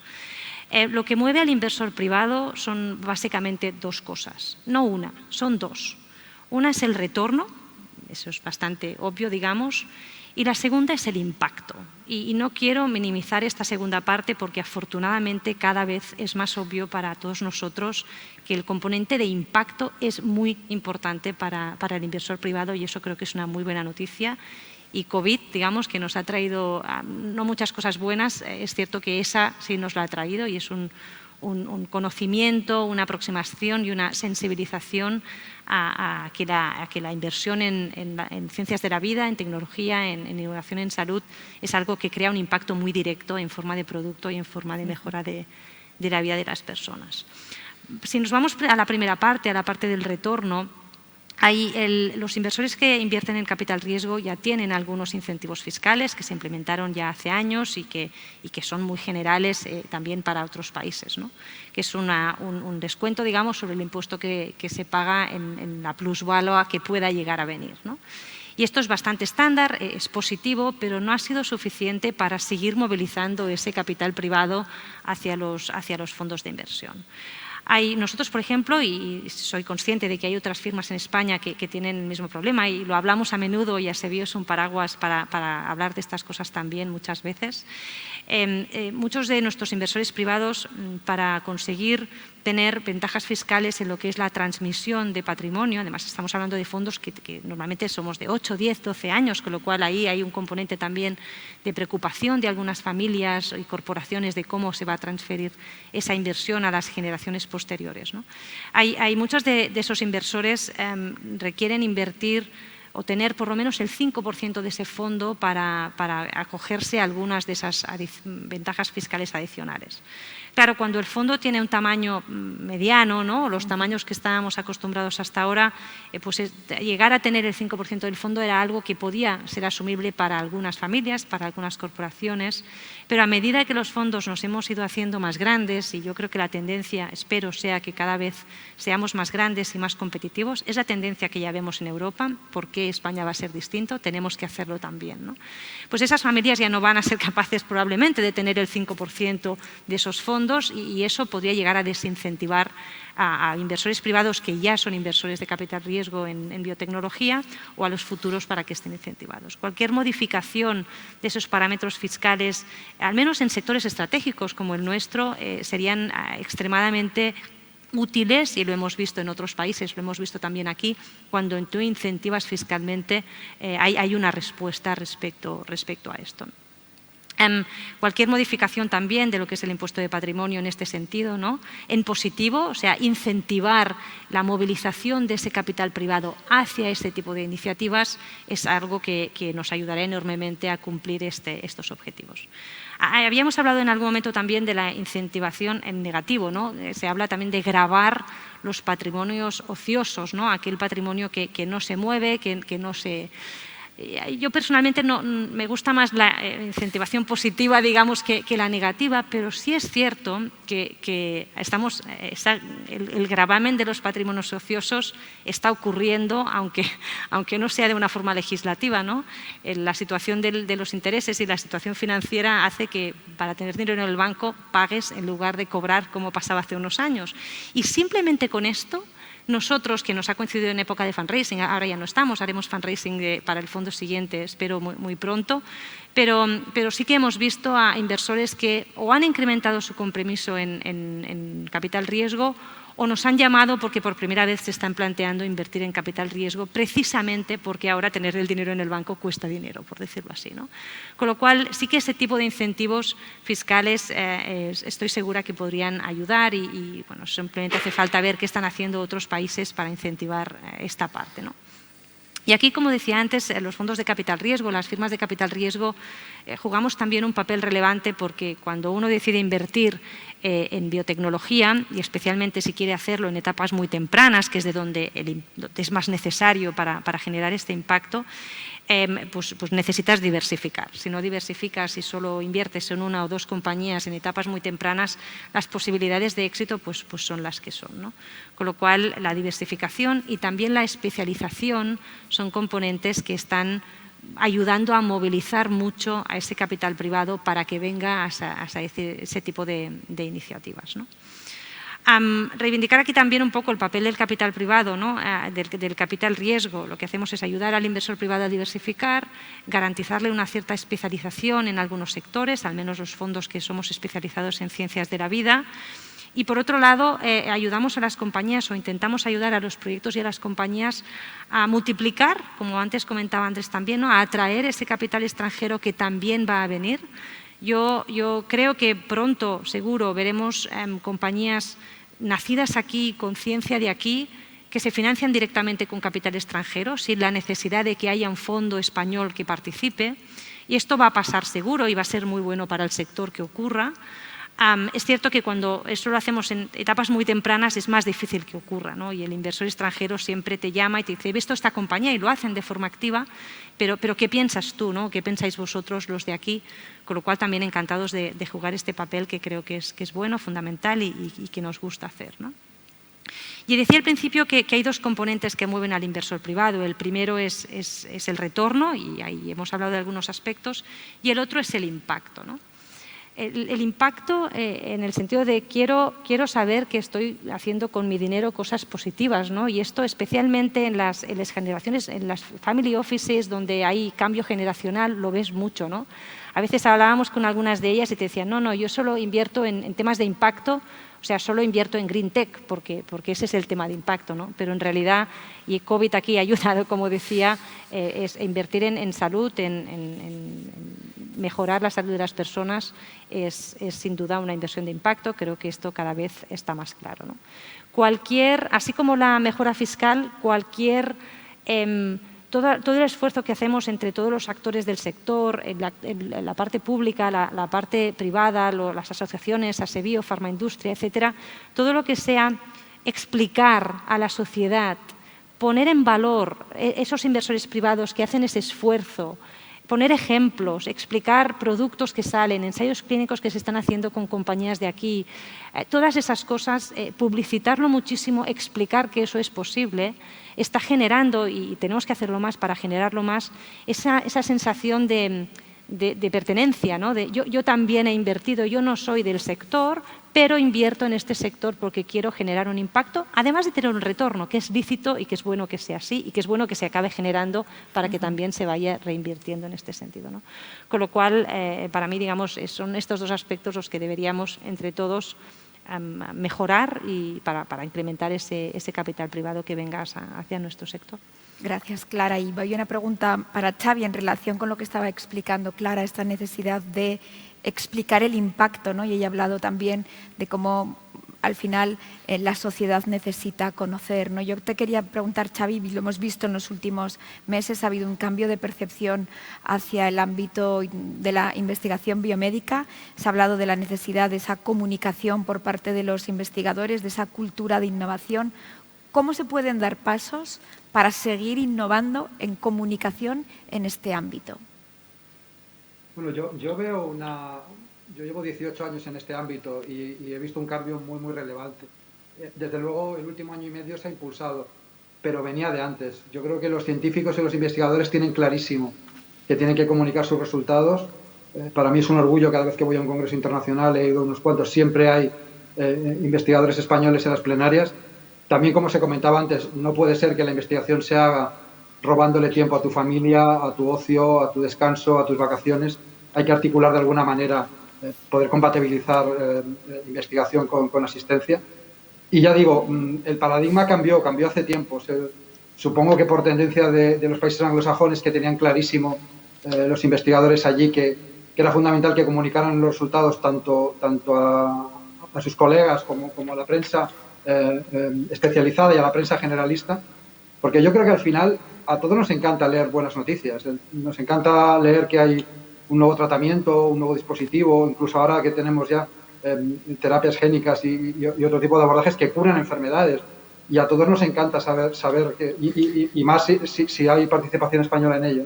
Lo que mueve al inversor privado son básicamente dos cosas, no una, son dos. Una es el retorno, eso es bastante obvio, digamos, y la segunda es el impacto. Y no quiero minimizar esta segunda parte porque afortunadamente cada vez es más obvio para todos nosotros que el componente de impacto es muy importante para el inversor privado, y eso creo que es una muy buena noticia. Y COVID, digamos, que nos ha traído no muchas cosas buenas, es cierto que esa sí nos la ha traído, y es un conocimiento, una aproximación y una sensibilización a que la inversión en ciencias de la vida, en tecnología, en innovación en salud, es algo que crea un impacto muy directo en forma de producto y en forma de mejora de la vida de las personas. Si nos vamos a la primera parte, a la parte del retorno, los inversores que invierten en capital riesgo ya tienen algunos incentivos fiscales que se implementaron ya hace años y que son muy generales también para otros países, ¿no? Que es un descuento, digamos, sobre el impuesto que se paga en la plusvalía que pueda llegar a venir, ¿no? Y esto es bastante estándar, es positivo, pero no ha sido suficiente para seguir movilizando ese capital privado hacia los fondos de inversión. Nosotros, por ejemplo, y soy consciente de que hay otras firmas en España que tienen el mismo problema, y lo hablamos a menudo, y Asebio es un paraguas para hablar de estas cosas también muchas veces. Muchos de nuestros inversores privados, para conseguir tener ventajas fiscales en lo que es la transmisión de patrimonio, además estamos hablando de fondos que normalmente somos de 8, 10, 12 años, con lo cual ahí hay un componente también de preocupación de algunas familias y corporaciones de cómo se va a transferir esa inversión a las generaciones posteriores, ¿no? Hay muchos de esos inversores requieren invertir o tener por lo menos el 5% de ese fondo para acogerse a algunas de esas ventajas fiscales adicionales. Claro, cuando el fondo tiene un tamaño mediano, ¿no?, los tamaños que estábamos acostumbrados hasta ahora, pues llegar a tener el 5% del fondo era algo que podía ser asumible para algunas familias, para algunas corporaciones, pero a medida que los fondos nos hemos ido haciendo más grandes, y yo creo que la tendencia, espero, sea que cada vez seamos más grandes y más competitivos, es la tendencia que ya vemos en Europa. ¿Por qué España va a ser distinto? Tenemos que hacerlo también, ¿no? Pues esas familias ya no van a ser capaces probablemente de tener el 5% de esos fondos, y eso podría llegar a desincentivar a inversores privados que ya son inversores de capital riesgo en biotecnología, o a los futuros para que estén incentivados. Cualquier modificación de esos parámetros fiscales, al menos en sectores estratégicos como el nuestro, serían extremadamente útiles, y lo hemos visto en otros países, lo hemos visto también aquí. Cuando tú incentivas fiscalmente, hay una respuesta respecto a esto. Cualquier modificación también de lo que es el impuesto de patrimonio en este sentido, ¿no?, en positivo, o sea, incentivar la movilización de ese capital privado hacia este tipo de iniciativas, es algo que nos ayudará enormemente a cumplir estos objetivos. Habíamos hablado en algún momento también de la incentivación en negativo, ¿no? Se habla también de gravar los patrimonios ociosos, ¿no?, aquel patrimonio que no se mueve, que no se... Yo personalmente me gusta más la incentivación positiva, digamos, que la negativa, pero sí es cierto que el gravamen de los patrimonios ociosos está ocurriendo, aunque no sea de una forma legislativa, ¿no? La situación de los intereses y la situación financiera hace que para tener dinero en el banco pagues en lugar de cobrar, como pasaba hace unos años. Y simplemente con esto, nosotros, que nos ha coincidido en época de fundraising, ahora ya no estamos, haremos fundraising para el fondo siguiente, espero muy pronto, pero sí que hemos visto a inversores que o han incrementado su compromiso en capital riesgo, o nos han llamado porque por primera vez se están planteando invertir en capital riesgo, precisamente porque ahora tener el dinero en el banco cuesta dinero, por decirlo así, ¿no? Con lo cual, sí que ese tipo de incentivos fiscales estoy segura que podrían ayudar, y bueno, simplemente hace falta ver qué están haciendo otros países para incentivar esta parte, ¿no? Y aquí, como decía antes, los fondos de capital riesgo, las firmas de capital riesgo, jugamos también un papel relevante, porque cuando uno decide invertir en biotecnología, y especialmente si quiere hacerlo en etapas muy tempranas, que es de donde es más necesario para generar este impacto, pues necesitas diversificar. Si no diversificas y solo inviertes en una o dos compañías en etapas muy tempranas, las posibilidades de éxito pues son las que son, ¿no? Con lo cual, la diversificación y también la especialización son componentes que están ayudando a movilizar mucho a ese capital privado para que venga a ese tipo de iniciativas, ¿no? Reivindicar aquí también un poco el papel del capital privado, ¿no? del capital riesgo. Lo que hacemos es ayudar al inversor privado a diversificar, garantizarle una cierta especialización en algunos sectores, al menos los fondos que somos especializados en ciencias de la vida. Y por otro lado, ayudamos a las compañías o intentamos ayudar a los proyectos y a las compañías a multiplicar, como antes comentaba Andrés también, ¿no? A atraer ese capital extranjero que también va a venir. Yo creo que pronto, seguro, veremos compañías nacidas aquí, con ciencia de aquí, que se financian directamente con capital extranjero, sin la necesidad de que haya un fondo español que participe. Y esto va a pasar seguro y va a ser muy bueno para el sector que ocurra. Es cierto que cuando esto lo hacemos en etapas muy tempranas es más difícil que ocurra, ¿no? Y el inversor extranjero siempre te llama y te dice, he visto esta compañía, y lo hacen de forma activa, pero ¿qué piensas tú, ¿no? ¿Qué pensáis vosotros los de aquí? Con lo cual también encantados de jugar este papel que creo que es bueno, fundamental y que nos gusta hacer, ¿no? Y decía al principio que hay dos componentes que mueven al inversor privado. El primero es el retorno, y ahí hemos hablado de algunos aspectos, y el otro es el impacto, ¿no? El impacto en el sentido de quiero saber que estoy haciendo con mi dinero cosas positivas, ¿no? Y esto especialmente en las generaciones, en las family offices donde hay cambio generacional, lo ves mucho, ¿no? A veces hablábamos con algunas de ellas y te decían, no, yo solo invierto en temas de impacto, o sea, solo invierto en green tech porque ese es el tema de impacto, ¿no? Pero en realidad, y COVID aquí ha ayudado, como decía, es invertir en salud, en mejorar la salud de las personas es sin duda una inversión de impacto. Creo que esto cada vez está más claro, ¿no? Así como la mejora fiscal, todo el esfuerzo que hacemos entre todos los actores del sector, en la parte pública, la parte privada, las asociaciones, ASEBIO, Farmaindustria, etcétera, todo lo que sea explicar a la sociedad, poner en valor esos inversores privados que hacen ese esfuerzo, poner ejemplos, explicar productos que salen, ensayos clínicos que se están haciendo con compañías de aquí, todas esas cosas, publicitarlo muchísimo, explicar que eso es posible, está generando, y tenemos que hacerlo más para generarlo más, esa sensación de pertenencia, ¿no? Yo también he invertido, yo no soy del sector, pero invierto en este sector porque quiero generar un impacto, además de tener un retorno, que es lícito y que es bueno que sea así y que es bueno que se acabe generando para que también se vaya reinvirtiendo en este sentido, ¿no? Con lo cual, para mí, digamos, son estos dos aspectos los que deberíamos, entre todos, mejorar y para implementar ese capital privado que venga hacia nuestro sector. Gracias, Clara. Y voy a una pregunta para Xavi en relación con lo que estaba explicando Clara, esta necesidad de explicar el impacto, ¿no? Y ella ha hablado también de cómo al final la sociedad necesita conocer, ¿no? Yo te quería preguntar, Xavi, lo hemos visto en los últimos meses, ha habido un cambio de percepción hacia el ámbito de la investigación biomédica. Se ha hablado de la necesidad de esa comunicación por parte de los investigadores, de esa cultura de innovación. ¿Cómo se pueden dar pasos para seguir innovando en comunicación en este ámbito? Bueno, yo llevo 18 años en este ámbito y he visto un cambio muy relevante. Desde luego, el último año y medio se ha impulsado, pero venía de antes. Yo creo que los científicos y los investigadores tienen clarísimo que tienen que comunicar sus resultados. Para mí es un orgullo cada vez que voy a un congreso internacional, he ido a unos cuantos, siempre hay investigadores españoles en las plenarias. También, como se comentaba antes, no puede ser que la investigación se haga robándole tiempo a tu familia, a tu ocio, a tu descanso, a tus vacaciones. Hay que articular de alguna manera, poder compatibilizar investigación con asistencia. Y ya digo, el paradigma cambió hace tiempo. Supongo que por tendencia de los países anglosajones, que tenían clarísimo los investigadores allí que era fundamental que comunicaran los resultados tanto a sus colegas como a la prensa especializada y a la prensa generalista, porque yo creo que al final a todos nos encanta leer buenas noticias, nos encanta leer que hay un nuevo tratamiento, un nuevo dispositivo, incluso ahora que tenemos ya terapias génicas y otro tipo de abordajes que curan enfermedades, y a todos nos encanta saber que, y más si hay participación española en ello.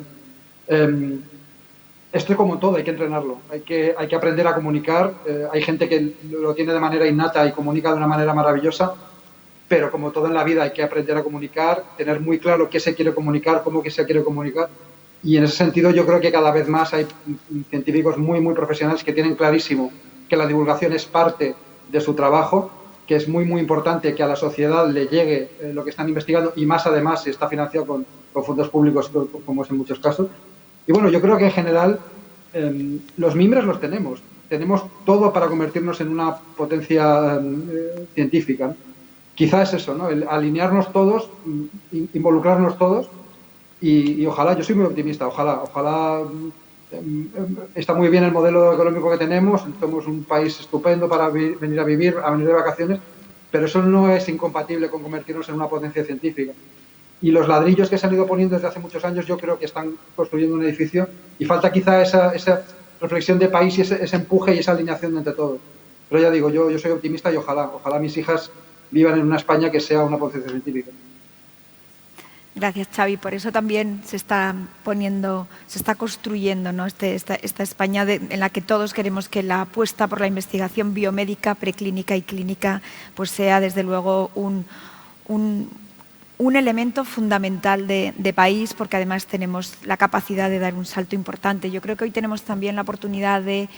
Esto es como todo, hay que entrenarlo, hay que aprender a comunicar. Hay gente que lo tiene de manera innata y comunica de una manera maravillosa, pero como todo en la vida hay que aprender a comunicar, tener muy claro qué se quiere comunicar, cómo que se quiere comunicar. Y en ese sentido yo creo que cada vez más hay científicos muy, muy profesionales que tienen clarísimo que la divulgación es parte de su trabajo, que es muy, muy importante que a la sociedad le llegue lo que están investigando, y más además si está financiado con fondos públicos, como es en muchos casos. Y bueno, yo creo que en general los mimbres los tenemos todo para convertirnos en una potencia científica. Quizá es eso, ¿no? El alinearnos todos, involucrarnos todos, y ojalá, yo soy muy optimista, ojalá está muy bien el modelo económico que tenemos, somos un país estupendo para venir a vivir, a venir de vacaciones, pero eso no es incompatible con convertirnos en una potencia científica. Y los ladrillos que se han ido poniendo desde hace muchos años yo creo que están construyendo un edificio, y falta quizá esa reflexión de país y ese empuje y esa alineación entre todos. Pero ya digo, yo soy optimista y ojalá mis hijas vivan en una España que sea una potencia científica. Gracias, Xavi. Por eso también se está construyendo, ¿no? esta España en la que todos queremos que la apuesta por la investigación biomédica, preclínica y clínica pues sea desde luego un elemento fundamental de país, porque además tenemos la capacidad de dar un salto importante. Yo creo que hoy tenemos también la oportunidad de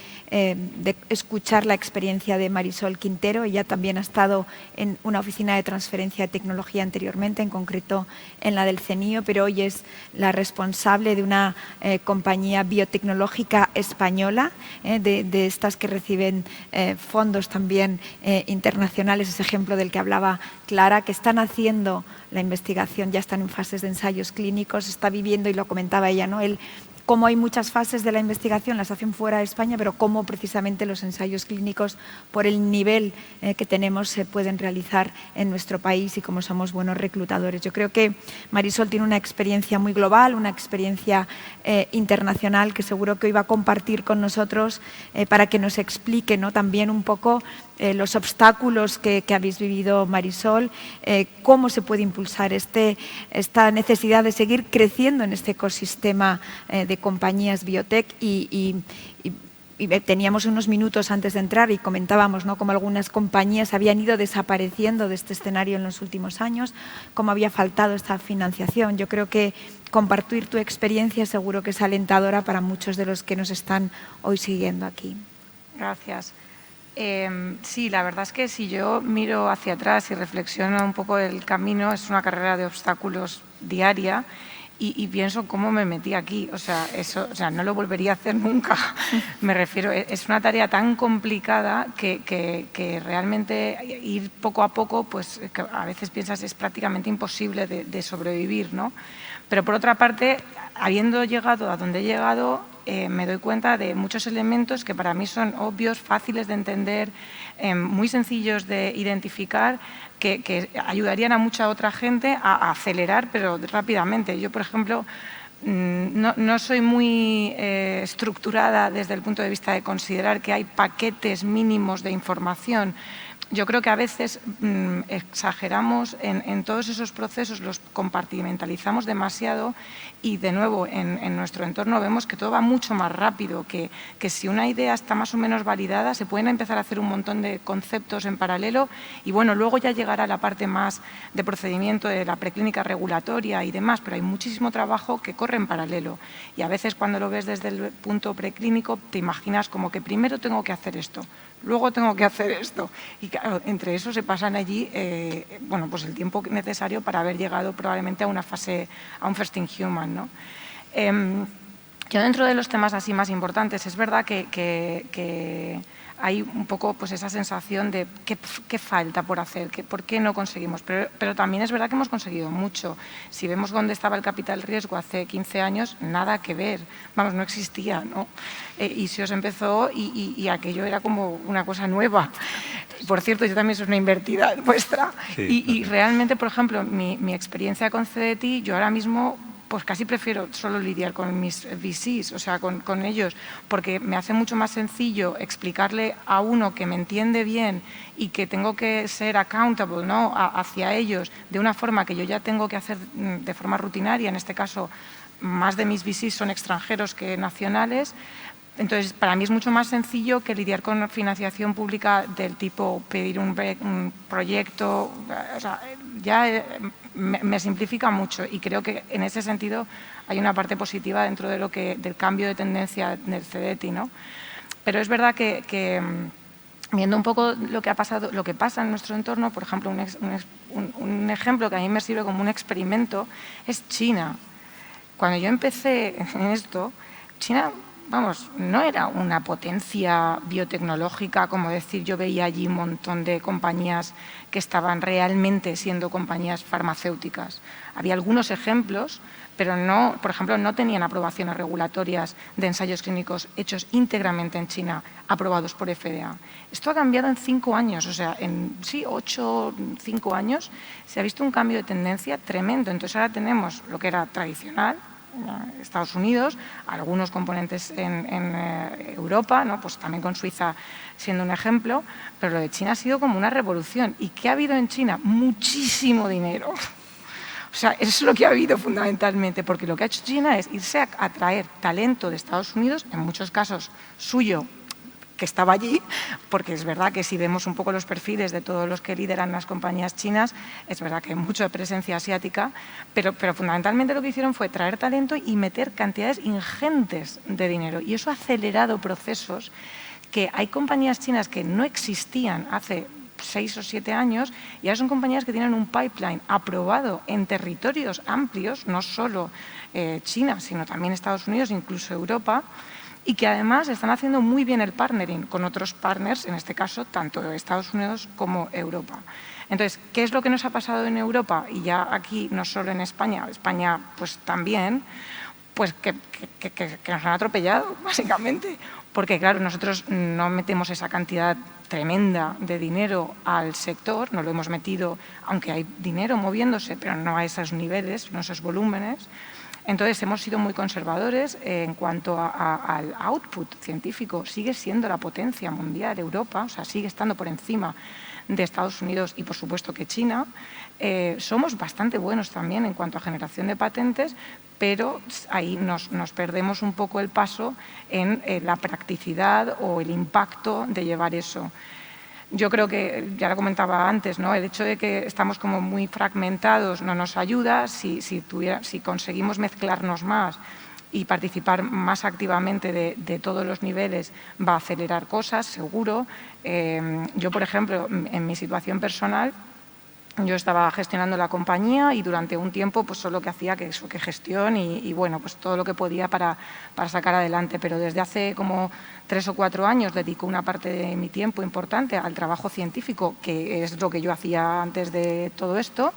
escuchar la experiencia de Marisol Quintero. Ella también ha estado en una oficina de transferencia de tecnología anteriormente, en concreto en la del CENIO, pero hoy es la responsable de una compañía biotecnológica española, de estas que reciben fondos también internacionales, ese ejemplo del que hablaba Clara, que están haciendo la investigación, ya están en fases de ensayos clínicos, está viviendo, y lo comentaba ella, ¿no? Cómo hay muchas fases de la investigación, las hacen fuera de España, pero cómo precisamente los ensayos clínicos, por el nivel que tenemos, se pueden realizar en nuestro país y cómo somos buenos reclutadores. Yo creo que Marisol tiene una experiencia muy global, una experiencia internacional que seguro que hoy va a compartir con nosotros para que nos explique, ¿no? También un poco los obstáculos que habéis vivido, Marisol, cómo se puede impulsar esta necesidad de seguir creciendo en este ecosistema de compañías biotech, y teníamos unos minutos antes de entrar y comentábamos, ¿no?, cómo algunas compañías habían ido desapareciendo de este escenario en los últimos años, cómo había faltado esta financiación. Yo creo que compartir tu experiencia seguro que es alentadora para muchos de los que nos están hoy siguiendo aquí. Gracias. Sí, la verdad es que si yo miro hacia atrás y reflexiono un poco el camino, es una carrera de obstáculos diaria, y pienso cómo me metí aquí. O sea, no lo volvería a hacer nunca. Me refiero, es una tarea tan complicada que realmente ir poco a poco, pues que a veces piensas es prácticamente imposible de sobrevivir, ¿no? Pero por otra parte, habiendo llegado a donde he llegado, me doy cuenta de muchos elementos que para mí son obvios, fáciles de entender, muy sencillos de identificar, que ayudarían a mucha otra gente a acelerar, pero rápidamente. Yo, por ejemplo, no soy muy estructurada desde el punto de vista de considerar que hay paquetes mínimos de información. Yo creo que a veces exageramos en todos esos procesos, los compartimentalizamos demasiado, y de nuevo en nuestro entorno vemos que todo va mucho más rápido, que si una idea está más o menos validada se pueden empezar a hacer un montón de conceptos en paralelo, y bueno, luego ya llegará la parte más de procedimiento de la preclínica regulatoria y demás, pero hay muchísimo trabajo que corre en paralelo, y a veces cuando lo ves desde el punto preclínico te imaginas como que primero tengo que hacer esto, luego tengo que hacer esto, y claro, entre eso se pasan allí bueno, pues el tiempo necesario para haber llegado probablemente a una fase, a un first in human, ¿no? Yo, dentro de los temas así más importantes, es verdad que hay un poco pues esa sensación de qué falta por hacer, por qué no conseguimos, pero también es verdad que hemos conseguido mucho. Si vemos dónde estaba el capital riesgo hace 15 años, nada que ver, vamos, no existía, ¿no? Y se os empezó y aquello era como una cosa nueva. Por cierto, yo también soy una invertida vuestra. Sí, y realmente, por ejemplo, mi experiencia con CDT, yo ahora mismo pues casi prefiero solo lidiar con mis VCs, o sea, con ellos, porque me hace mucho más sencillo explicarle a uno que me entiende bien y que tengo que ser accountable, ¿no?, hacia ellos de una forma que yo ya tengo que hacer de forma rutinaria. En este caso, más de mis VCs son extranjeros que nacionales. Entonces, para mí es mucho más sencillo que lidiar con financiación pública del tipo pedir un proyecto. O sea, ya me simplifica mucho, y creo que en ese sentido hay una parte positiva dentro de del cambio de tendencia del CDTI, ¿no? Pero es verdad que viendo un poco lo que ha pasado, lo que pasa en nuestro entorno, por ejemplo, un ejemplo que a mí me sirve como un experimento es China. Cuando yo empecé en esto, China, vamos, no era una potencia biotecnológica, como decir, yo veía allí un montón de compañías que estaban realmente siendo compañías farmacéuticas. Había algunos ejemplos, pero no, por ejemplo, no tenían aprobaciones regulatorias de ensayos clínicos hechos íntegramente en China, aprobados por FDA. Esto ha cambiado en 5 años, o sea, en 5 años se ha visto un cambio de tendencia tremendo. Entonces ahora tenemos lo que era tradicional, Estados Unidos, algunos componentes en Europa, ¿no?, pues también con Suiza siendo un ejemplo, pero lo de China ha sido como una revolución. ¿Y qué ha habido en China? Muchísimo dinero. O sea, eso es lo que ha habido fundamentalmente, porque lo que ha hecho China es irse a atraer talento de Estados Unidos, en muchos casos suyo, que estaba allí, porque es verdad que si vemos un poco los perfiles de todos los que lideran las compañías chinas, es verdad que hay mucha presencia asiática, pero fundamentalmente lo que hicieron fue traer talento y meter cantidades ingentes de dinero, y eso ha acelerado procesos que hay compañías chinas que no existían hace 6 o 7 años, y ahora son compañías que tienen un pipeline aprobado en territorios amplios, no solo China, sino también Estados Unidos, incluso Europa, y que además están haciendo muy bien el partnering con otros partners, en este caso tanto Estados Unidos como Europa. Entonces, ¿qué es lo que nos ha pasado en Europa? Y ya aquí, no solo en España, España pues también, pues que nos han atropellado, básicamente. Porque, claro, nosotros no metemos esa cantidad tremenda de dinero al sector, no lo hemos metido, aunque hay dinero moviéndose, pero no a esos niveles, no a esos volúmenes. Entonces, hemos sido muy conservadores en cuanto al output científico. Sigue siendo la potencia mundial Europa, o sea, sigue estando por encima de Estados Unidos y, por supuesto, que China. Somos bastante buenos también en cuanto a generación de patentes, pero ahí nos perdemos un poco el paso en la practicidad o el impacto de llevar eso. Yo creo que, ya lo comentaba antes, ¿no?, el hecho de que estamos como muy fragmentados no nos ayuda. Si conseguimos mezclarnos más y participar más activamente de todos los niveles, va a acelerar cosas, seguro. Yo, por ejemplo, en mi situación personal, yo estaba gestionando la compañía y durante un tiempo pues solo que hacía que gestión y bueno, pues todo lo que podía para sacar adelante. Pero desde hace como 3 o 4 años dedico una parte de mi tiempo importante al trabajo científico, que es lo que yo hacía antes de todo esto.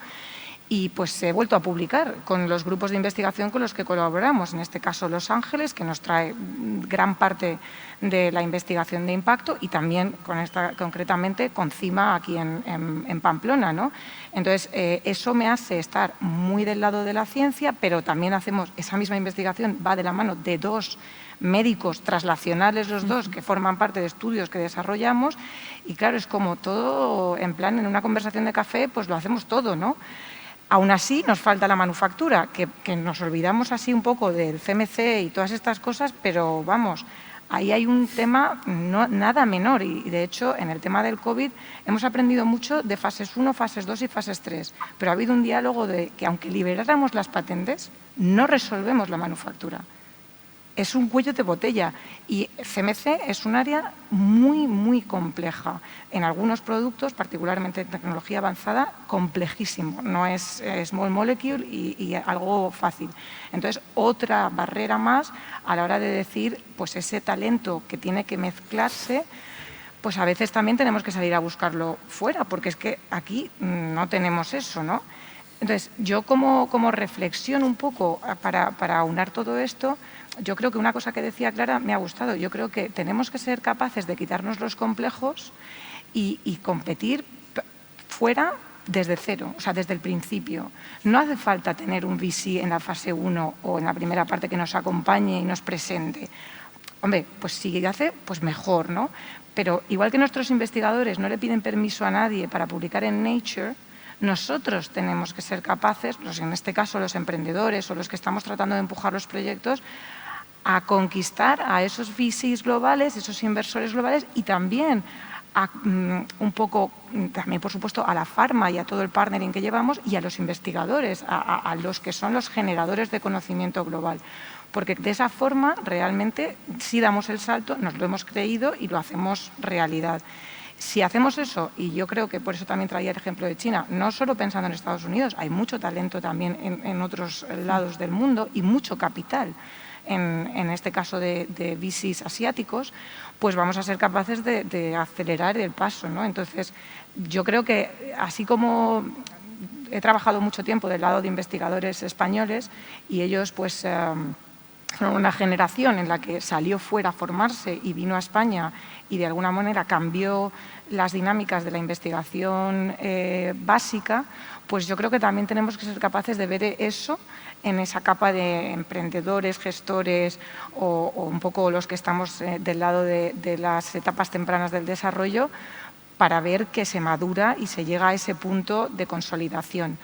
Y pues he vuelto a publicar con los grupos de investigación con los que colaboramos, en este caso Los Ángeles, que nos trae gran parte de la investigación de impacto, y también concretamente con CIMA aquí en Pamplona, ¿no? Entonces, eso me hace estar muy del lado de la ciencia, pero también hacemos esa misma investigación, va de la mano de 2 médicos traslacionales, los 2, que forman parte de estudios que desarrollamos, y claro, es como todo, en plan, en una conversación de café, pues lo hacemos todo, ¿no? Aún así, nos falta la manufactura, que nos olvidamos así un poco del CMC y todas estas cosas, pero vamos, ahí hay un tema nada menor, y de hecho, en el tema del COVID hemos aprendido mucho de fases 1, fases 2 y fases 3, pero ha habido un diálogo de que aunque liberáramos las patentes, no resolvemos la manufactura. Es un cuello de botella, y CMC es un área muy, muy compleja. En algunos productos, particularmente en tecnología avanzada, complejísimo. No es small molecule y algo fácil. Entonces, otra barrera más a la hora de decir, pues ese talento que tiene que mezclarse, pues a veces también tenemos que salir a buscarlo fuera, porque es que aquí no tenemos eso, ¿no? Entonces, yo como reflexión un poco para aunar todo esto, yo creo que una cosa que decía Clara me ha gustado. Yo creo que tenemos que ser capaces de quitarnos los complejos y competir fuera desde cero, o sea, desde el principio. No hace falta tener un VC en la fase 1 o en la primera parte que nos acompañe y nos presente. Hombre, pues si hace, pues mejor, ¿no? Pero igual que nuestros investigadores no le piden permiso a nadie para publicar en Nature, nosotros tenemos que ser capaces, en este caso los emprendedores o los que estamos tratando de empujar los proyectos, a conquistar a esos VCs globales, esos inversores globales y también un poco, también por supuesto, a la farma y a todo el partnering que llevamos y a los investigadores, a los que son los generadores de conocimiento global. Porque de esa forma realmente sí damos el salto, nos lo hemos creído y lo hacemos realidad. Si hacemos eso, y yo creo que por eso también traía el ejemplo de China, no solo pensando en Estados Unidos, hay mucho talento también en otros lados del mundo y mucho capital, en este caso de VCs asiáticos, pues vamos a ser capaces de acelerar el paso, ¿no? Entonces, yo creo que así como he trabajado mucho tiempo del lado de investigadores españoles y ellos pues son una generación en la que salió fuera a formarse y vino a España y de alguna manera cambió las dinámicas de la investigación básica, pues yo creo que también tenemos que ser capaces de ver eso en esa capa de emprendedores, gestores o un poco los que estamos del lado de las etapas tempranas del desarrollo para ver que se madura y se llega a ese punto de consolidación.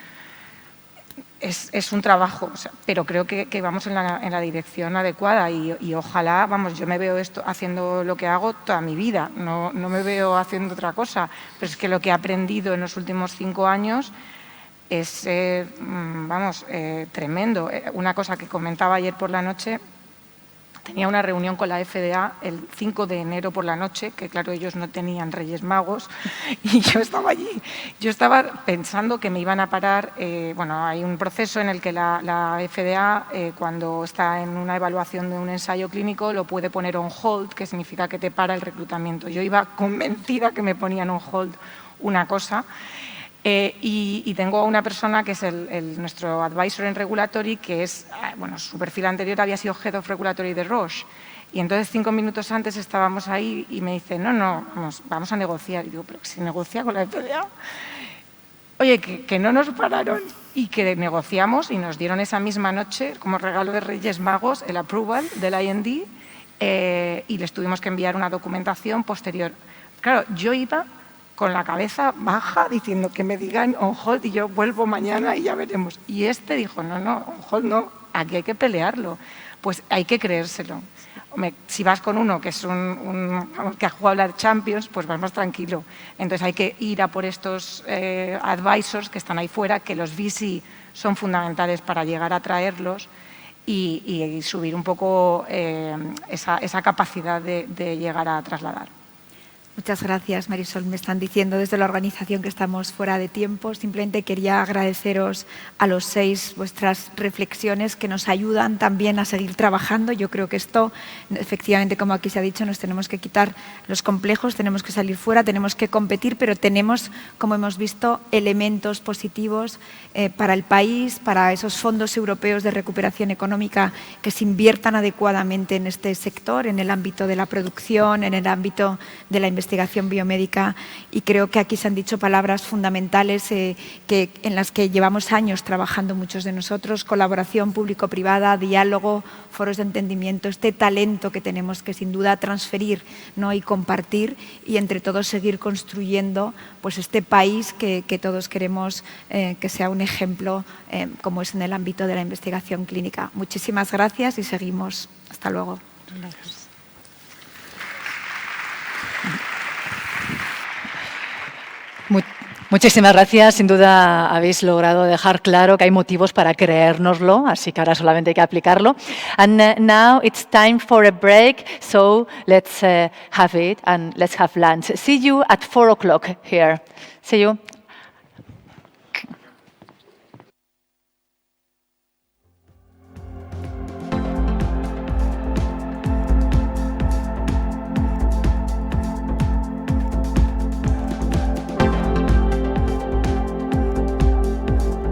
Es un trabajo, o sea, pero creo que vamos en la dirección adecuada y ojalá, vamos, yo me veo haciendo lo que hago toda mi vida, no me veo haciendo otra cosa, pero es que lo que he aprendido en los últimos 5 años es, tremendo. Una cosa que comentaba ayer por la noche, tenía una reunión con la FDA el 5 de enero por la noche, que claro, ellos no tenían Reyes Magos, y yo estaba allí. Yo estaba pensando que me iban a parar, hay un proceso en el que la FDA, cuando está en una evaluación de un ensayo clínico, lo puede poner on hold, que significa que te para el reclutamiento. Yo iba convencida que me ponían on hold una cosa, y tengo a una persona que es nuestro advisor en regulatory, que es, su perfil anterior había sido Head of Regulatory de Roche. Y entonces 5 minutos antes estábamos ahí y me dice, no, vamos a negociar. Y digo, pero si negocia con la FDA. Oye, que no nos pararon y que negociamos y nos dieron esa misma noche, como regalo de Reyes Magos, el approval del IND y les tuvimos que enviar una documentación posterior. Claro, yo iba con la cabeza baja, diciendo que me digan on hold y yo vuelvo mañana y ya veremos. Y este dijo, no, on hold no, aquí hay que pelearlo. Pues hay que creérselo. Hombre, si vas con uno que es que ha jugado la Champions, pues vas más tranquilo. Entonces hay que ir a por estos advisors que están ahí fuera, que los VC son fundamentales para llegar a traerlos y subir un poco esa capacidad de llegar a trasladar. Muchas gracias, Marisol. Me están diciendo desde la organización que estamos fuera de tiempo. Simplemente quería agradeceros a los 6 vuestras reflexiones que nos ayudan también a seguir trabajando. Yo creo que esto, efectivamente, como aquí se ha dicho, nos tenemos que quitar los complejos, tenemos que salir fuera, tenemos que competir, pero tenemos, como hemos visto, elementos positivos para el país, para esos fondos europeos de recuperación económica que se inviertan adecuadamente en este sector, en el ámbito de la producción, en el ámbito de la investigación biomédica, y creo que aquí se han dicho palabras fundamentales en las que llevamos años trabajando muchos de nosotros: colaboración público-privada, diálogo, foros de entendimiento, este talento que tenemos que sin duda transferir, ¿no?, y compartir, y entre todos seguir construyendo pues este país que todos queremos que sea un ejemplo como es en el ámbito de la investigación clínica. Muchísimas gracias y seguimos. Hasta luego. Gracias. Muchísimas gracias. Sin duda habéis logrado dejar claro que hay motivos para creérnoslo, así que ahora solamente hay que aplicarlo. And now it's time for a break, so let's have it and let's have lunch. See you at 4 o'clock here. See you.